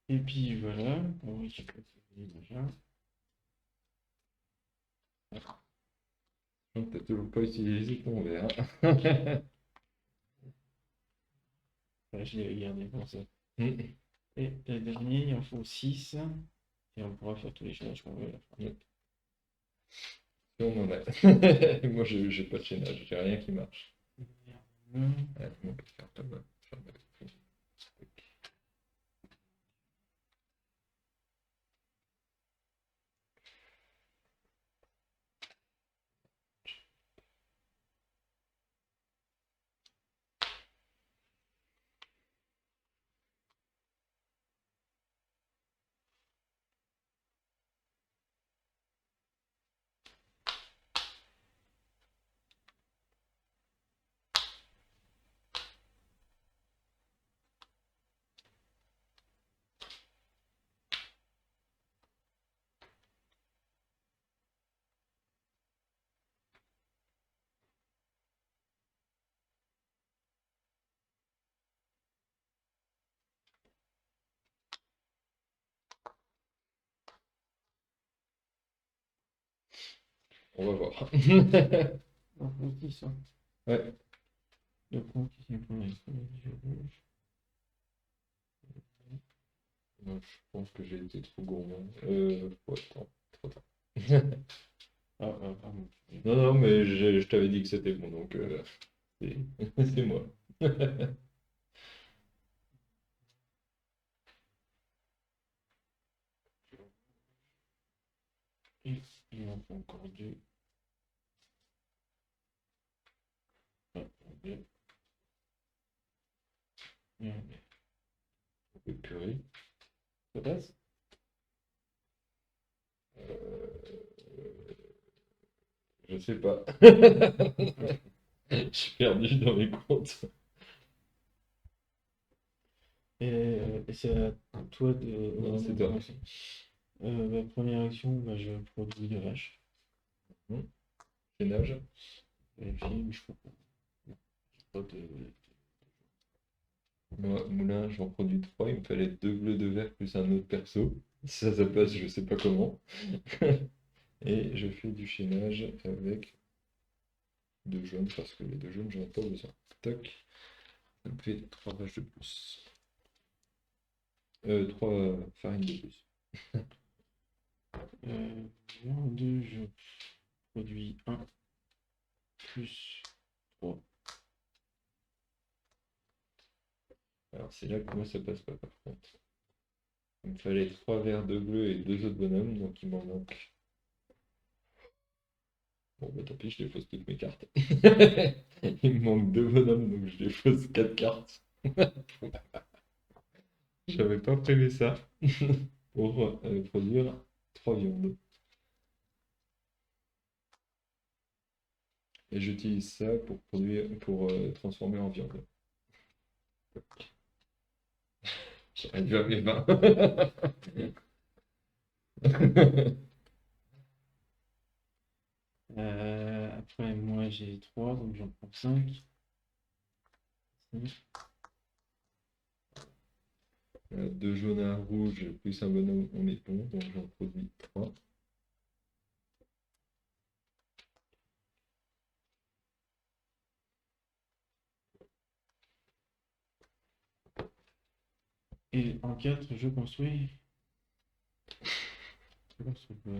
Et puis voilà. Bon, oui, je peux faire déjà. T'as toujours pas utilisé ton verre. Voilà, je l'ai gardé comme ça. Mm. Et le dernier, il en faut 6. Et on pourra faire tous les chaînages qu'on veut à la fin. Et on en a. Moi, j'ai pas de chaînage, j'ai rien qui marche. Ouais, on peut faire pas mal. On va voir. On pense 10, hein. Ouais. Le point qui s'est pour les yeux rouges. Donc, je pense que j'ai été trop gourmand. Ouais, trop tard. Pardon. Non, non, mais je t'avais dit que c'était bon, donc c'est c'est moi. Et il en faut encore deux. Ouais, deux. Et un. Et purée. Ça passe? Euh, je sais pas. Je suis perdu dans mes comptes. Et c'est à toi de. Non, c'est toi. commencer. Première action, je produis de vache. Ménage. Vérifier, mais je crois pas. Non, j'ai pas de. Moi, moulin, j'en produis 3. Il me fallait 2 bleus, 2 verts plus un autre perso. Ça passe, je sais pas comment. Et je fais du chaînage avec 2 jaunes parce que les 2 jaunes, j'en ai pas besoin. Toc. Ça me fait 3 vaches de plus. 3 farines de plus. En 2, je produis 1 plus 3. Alors c'est là que moi ça passe pas par contre. Il me fallait 3 verres de bleu et 2 autres bonhommes, donc il m'en manque. Bon bah tant pis, je défausse toutes mes cartes. Il me manque 2 bonhommes, donc je défausse 4 cartes. J'avais pas prévu ça pour produire 3 viandes. Et j'utilise ça pour produire, pour transformer en viande. J'ai réduit à mes mains. Après, moi j'ai 3, donc j'en prends 5. Deux jaunes à un rouge plus un bonhomme, on est bon, donc j'en produis 3. Et en 4, je construis. Je construis quoi?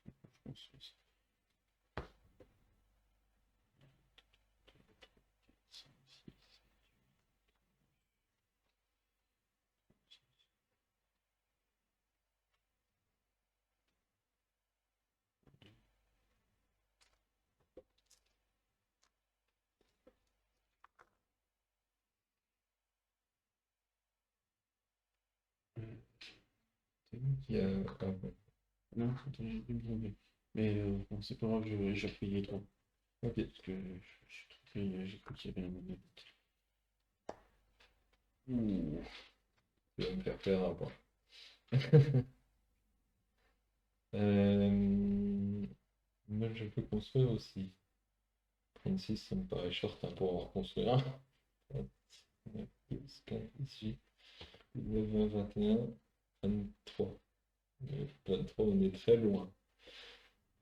Je construis ça. 5, 6. C'est bon, Il y a non, attends, j'ai dû me tromper. Mais bon, c'est pas grave, j'ai repayé 3. ok. Parce que je suis trompé, j'ai cru qu'il y avait un monnaie. Ouh. Tu vas me faire perdre un point. Moi, je peux construire aussi. 36, ça me paraît short hein, pour en reconstruire un. 9, 12, 15, 18, 19, 20, 21, 23. 23, on est très loin.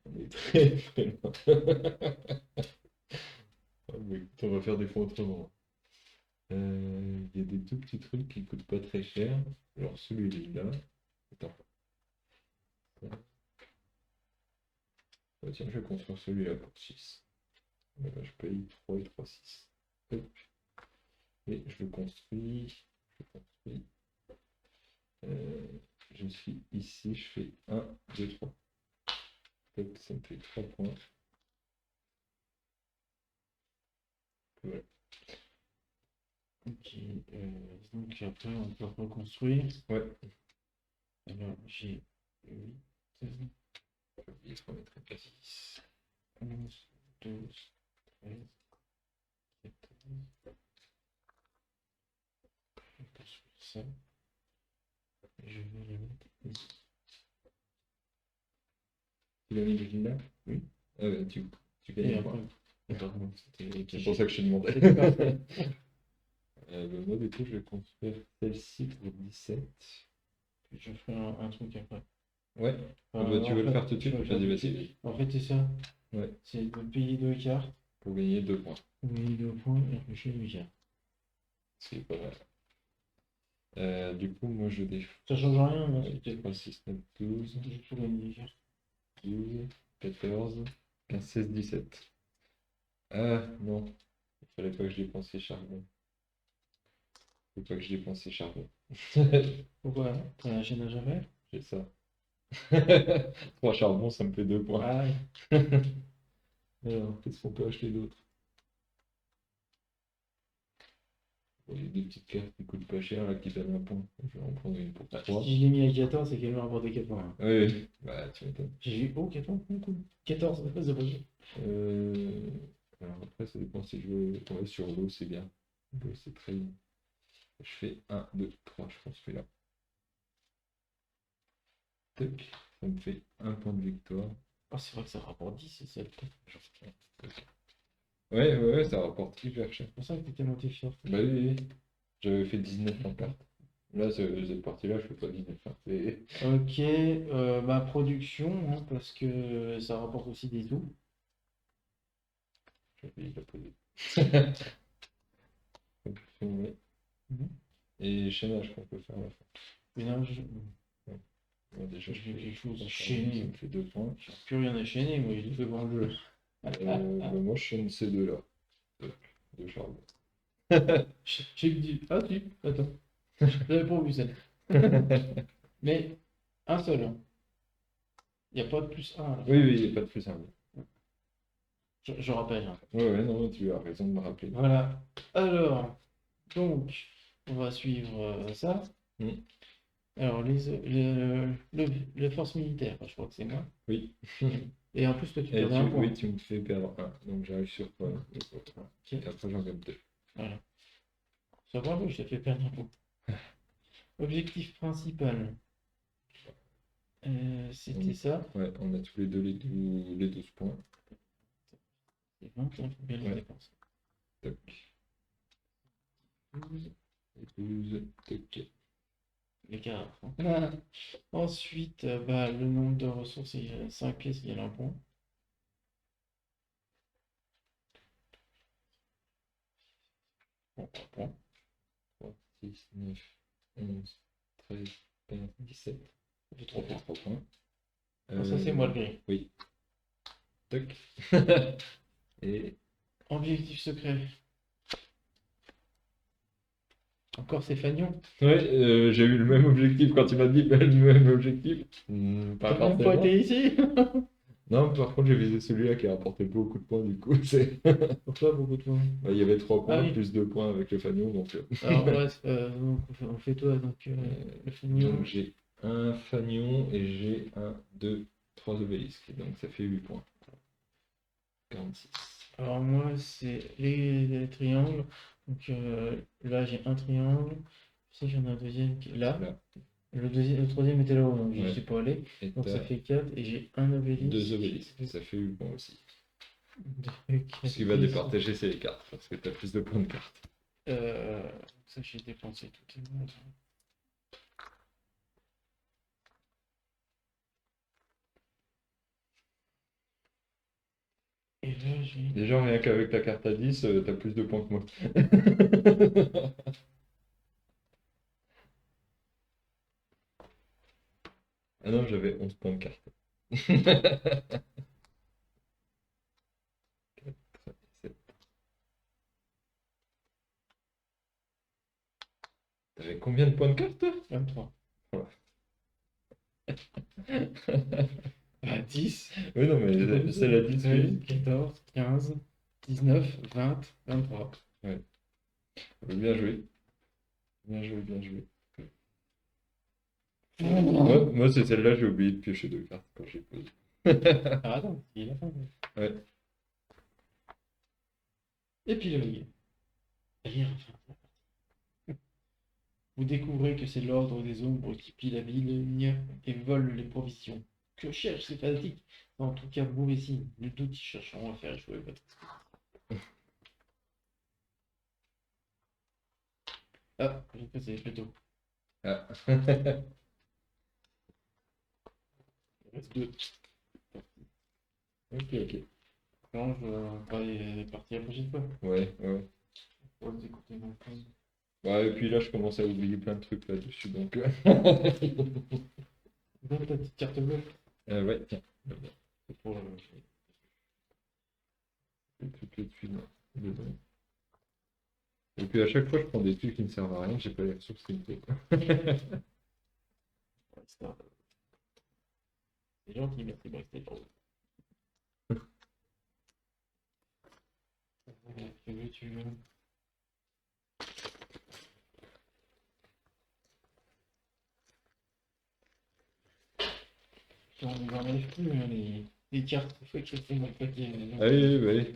On est très très loin. Ah, mais écoute, on va faire des fois autrement. Il y a des tout petits trucs qui coûtent pas très cher. Genre celui-là. Attends. Ah, tiens, je vais construire celui-là pour 6. Je paye 3 et 3, 6. Hop. Et je le construis. Je le construis. Je suis ici, je fais 1, 2, 3. Hop, ça me fait 3 points. Voilà. Ok, donc après on peut reconstruire. Ouais. Alors j'ai 8, Il faut mettre un 10, 11, 12, 13, 14. Je construis ça. Et je vais le mettre ici. Tu l'as mis là? Oui. Ah ouais, tu Et gagnes un après, point. pardon, c'était C'est pour ça que je te demandais. C'était parfait. Moi, du coup, je vais construire celle-ci pour 17. Puis je ferai un truc après. Ouais. Enfin, Bah, tu en veux le fait, faire tout de je suite? vais le faire Vas-y, tout de vas-y. suite. En fait, c'est ça. Ouais. C'est de payer 2 cartes, Pour gagner 2 points. gagner 2 points et réfléchir 8 cartes. C'est pas mal. Du coup, moi je défends. Ça change rien, hein, Ouais, c'était 3, 6, 9, 12, juste pour gagner des cartes. 12, 14, 15, 16, 17. Ah non, il fallait pas que je dépense ces charbons. Il faut pas que je dépense ces charbons. Pourquoi? T'as un chaînage à faire? J'ai ça. 3 charbons, ça me fait 2 points. Ah, Alors, qu'est-ce qu'on peut acheter d'autre? Bon, il y a des petites cartes qui coûtent pas cher là qui donnent un point. Je vais en prendre une pour 3. si je l'ai mis à 14, c'est qu'elle m'a rapporté 4 points, hein. Oui, oui. Bah tu m'étonnes. J'ai vu, oh, 4 points, cool. 14, c'est pas cher. Euh, Alors après, ça dépend si je veux. Ouais, sur l'eau, c'est bien. L'eau, c'est très bien. Je fais 1, 2, 3, je pense que là. Tac, ça me fait un point de victoire. Oh, c'est vrai que ça rapporte 10, c'est ça le truc. Ouais, ouais, ouais, ça rapporte hyper cher. C'est pour ça que t'étais monté fort. Bah oui, oui. J'avais fait 19 en carte. Là, cette partie-là, je fais pas 19. Hein. Ok, bah production, hein, parce que ça rapporte aussi des sous. J'ai oublié de la poser. Ouais. Mhm. Et chaînage qu'on peut faire à la fin. Ménage, Ouais, déjà, je vais quelque chose ça enchaîner. me fait 2 points. J'ai plus rien à chaîner, moi, je l'ai fait pour le jeu. Bah, moi, je chaîne ces deux-là. De charbon. J'ai dit, ah si, attends, j'avais pas vu ça. Mais un seul, hein. Il n'y a pas de plus un à la fin. Oui, oui, il n'y a pas de plus un. Je rappelle, hein. Ouais, ouais, non, tu as raison de me rappeler. Voilà. Alors, donc, on va suivre ça. Mm. Alors, les forces militaires, je crois que c'est moi. Oui. Et en plus, toi, tu Et perds un point. oui, tu me fais perdre un. Donc j'arrive sur toi. Ok, Et après, j'en gagne 2. voilà. Ça va, je t'ai fait perdre un point. Objectif principal, c'était ça. Ouais, on a tous les deux les 12 points. C'est 20, il faut bien les Ouais. dépenser. Tac. 12, Et 12. Tac. les cartes. Hein. Ensuite, bah, le nombre de ressources, il y a 5 pièces, il y a un point. Bon, un point. 3, 6, 9, 11, 13, 15, 17. Ça fait Ça 3 fait points. 3 points. Ah, ça, c'est moi le gris. Oui. Tac. Et Objectif secret. Encore c'est Fagnon. ouais, j'ai eu le même objectif quand tu m'as dit le même objectif. Pas T'as même pas forcément. été ici. Non, par contre, j'ai visé celui-là qui a rapporté beaucoup de points du coup. Pourquoi beaucoup de points? Bah, il y avait 3 points Ah oui. plus 2 points avec le fanion. Donc, Alors bref, donc, on fait toi donc le Fagnon. donc j'ai un fanion et j'ai 1, 2, 3 obélisques. Donc ça fait 8 points. 46. Alors moi c'est les triangles. Donc là j'ai un triangle. Je sais que j'en ai un deuxième qui est là. Là. Le troisième était là-haut, donc j'y Ouais. suis pas allé. Et Donc t'as ça fait 4 et j'ai un obélisque. 2 obélisques. Ça fait 8 points aussi. Deux, quatre, Ce qui va 10. départager, c'est les cartes. Parce que t'as plus de points de cartes. Ça j'ai dépensé tout le monde. Et là j'ai. Déjà, rien qu'avec ta carte à 10, t'as plus de points que moi. Ah non, j'avais 11 points de carte. 4, 7. T'avais combien de points de carte, toi? 23. Voilà. Bah, 10. Oui, non, mais c'est la 10. 13, 14, 15, 19, 20, 23. Bien joué. Bien joué, bien joué. Ah, Moi, c'est celle-là, j'ai oublié de piocher 2 cartes quand j'ai posé. attends, il est la fin. Ouais. Et puis le milieu. Rien, enfin. Vous découvrez que c'est l'ordre des ombres qui pille la ville et vole les provisions. Que cherche ces fanatiques? En tout cas, mauvais signe. Nul doute, ils chercheront à faire échouer votre expédition. Ah, j'ai passé plutôt. Ah. reste 2. Ok. Non, je vais pas les parties la prochaine fois. Ouais. Pour les écouter maintenant. Ouais, et puis là, je commence à oublier plein de trucs là-dessus, donc... Donne ta petite carte bleue. Ouais, tiens. C'est pour Les trucs là-dessus, là, dedans. Et puis à chaque fois, je prends des trucs qui ne servent à rien, j'ai pas les ressources qu'il me faut. C'est gentil, merci de rester pour tu veux. On n'enlève plus hein, les cartes. Il faut que je fasse dans le paquet. Allez.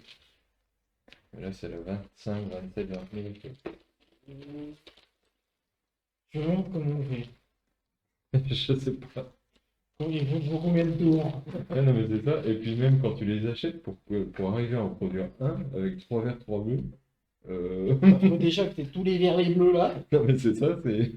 Là, c'est le 25, 27, 29. Je me demande comment on fait. Je sais pas. Il faut combien de tours? Ah non, mais c'est ça. Et puis même quand tu les achètes, pour arriver à en produire un, avec 3 verts, 3 bleus, Il faut déjà que tu tous les verts et bleus là. non, mais c'est ça, c'est...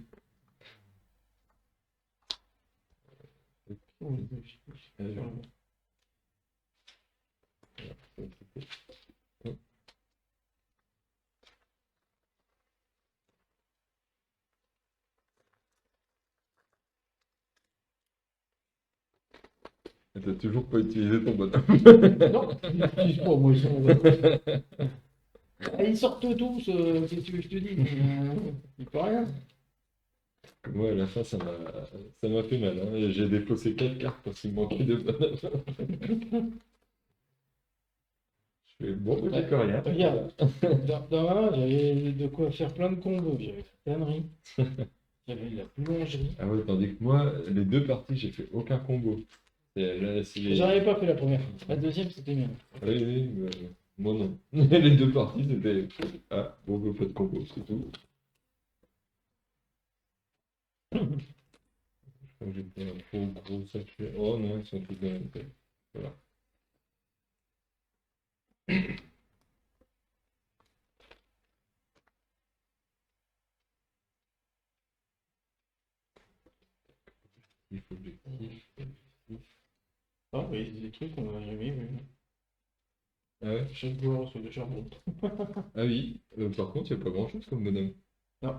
T'as toujours pas utilisé ton bonhomme. Non, j'utilise pas moi. Ils sortent tous, qu'est-ce que tu veux que je te dise? Il peut rien. Moi, à la fin, ça m'a fait mal. Hein. J'ai défaussé 4 cartes parce qu'il me manquait de bonhomme. Je fais bon, j'ai que rien. Regarde, dans ma main, j'avais de quoi faire plein de combos. J'avais fait tannerie. J'avais la boulangerie. Ah ouais, tandis que moi, les 2 parties, j'ai fait aucun combo. Là, J'en avais pas fait la première. La deuxième, c'était bien. Oui, moi non. Les 2 parties, c'était... Ah, bon, bah, pas de combo, c'est tout. Je crois que j'ai fait un trop gros sachet. Oh non, ils sont tous de la même taille. Voilà. Il faut objectif. Ah oui, c'est des trucs qu'on n'a jamais vu. Ah ouais? Chaque joueur sur le charbon. Ah oui, par contre, il n'y a pas grand-chose comme bonhomme. Non,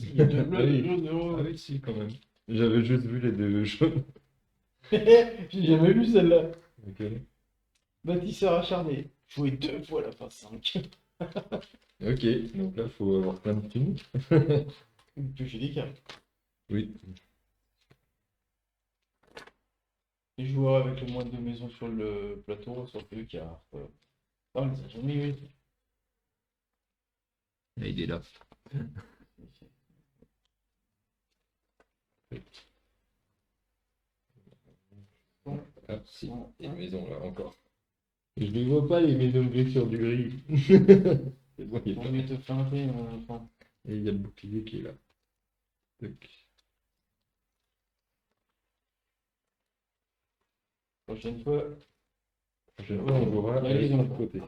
il y a deux bleus, Ah oui. deux jaunes, deux roses. Ah oui, si, quand même. J'avais juste vu les 2 jaunes. J'ai jamais vu celle-là. Ok. Bâtisseur acharné. Jouer 2 fois la phase 5. Ok, donc là, il faut avoir plein de thunes. Toucher des cartes. Oui. Les joueurs avec le moins de maisons sur le plateau sont plus cartes. Ah, on les a jamais eu. Là, il est là. Ah, si, il y a une maison là, encore. Je ne vois pas les maisons grises sur du gris. C'est bon, il y a Pour pas. mieux te feinter, mon enfant. Et il y a le bouclier qui est là. Tac. Prochaine fois. Prochaine fois, on jouera Allez, avec dans l'autre le- côté.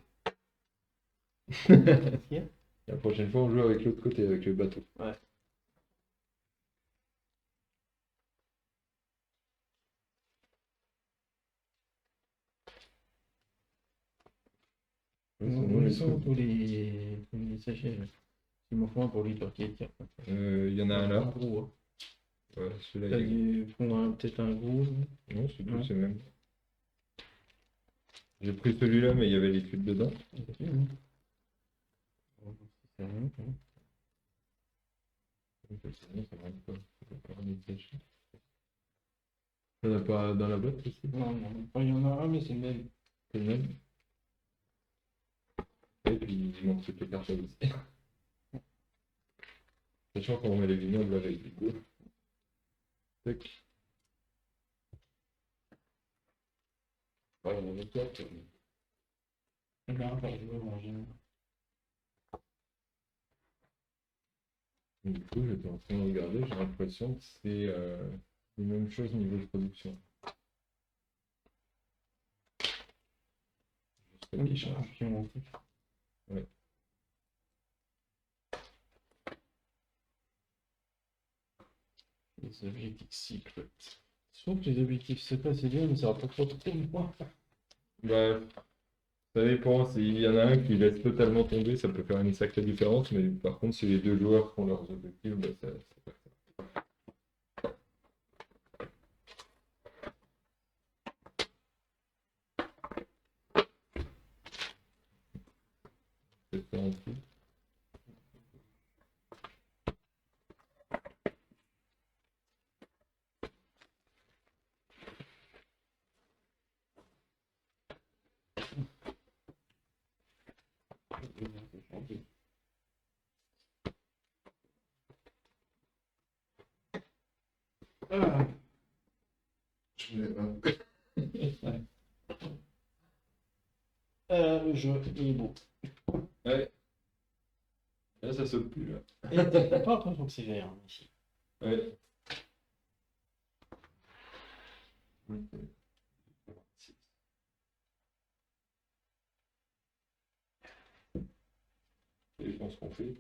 Qu'est-ce qu'il y a? La prochaine fois, on joue avec l'autre côté, avec le bateau. Ouais. Sinon, les trucs- tous les sachets. Il m'en faut un pour lui, toi, qui est tiens. Il y en a un Un là. gros. Hein. Ouais, celui-là, T'as il est... dû prendre peut-être un gros. Non, c'est Non. tous ces mêmes. J'ai pris celui-là, mais il y avait les trucs dedans. Ça marche pas. Ça peut pas ramener de sachet. Il n'y en a pas dans la boîte aussi? Non, non, enfin, il y en a un, mais c'est le même. C'est le même. Et puis il manque toutes les cartes aussi. Sachant qu'on met les vignobles avec du coup. Tac. Ouais, il y en avait 4. Il y en a un par joueur en général. Du coup, j'étais en train de regarder, j'ai l'impression que c'est les mêmes choses au niveau de production. Je sais pas qui change. Champion. Ouais. Les objectifs secrets. Je trouve que les objectifs secrets c'est bien, mais ça va pas trop moi. Bah, ça dépend. S'il y en a un qui laisse totalement tomber, ça peut faire une sacrée différence. Mais par contre, si les deux joueurs font leurs objectifs, bah, ça peut faire un truc. Ah, Je me lève, hein. ouais. Le jeu il est beau. Ouais. Là, ça saute plus, là. Et t'as pas l'impression que c'est vert hein, ici. Ouais. Et je pense qu'on fait.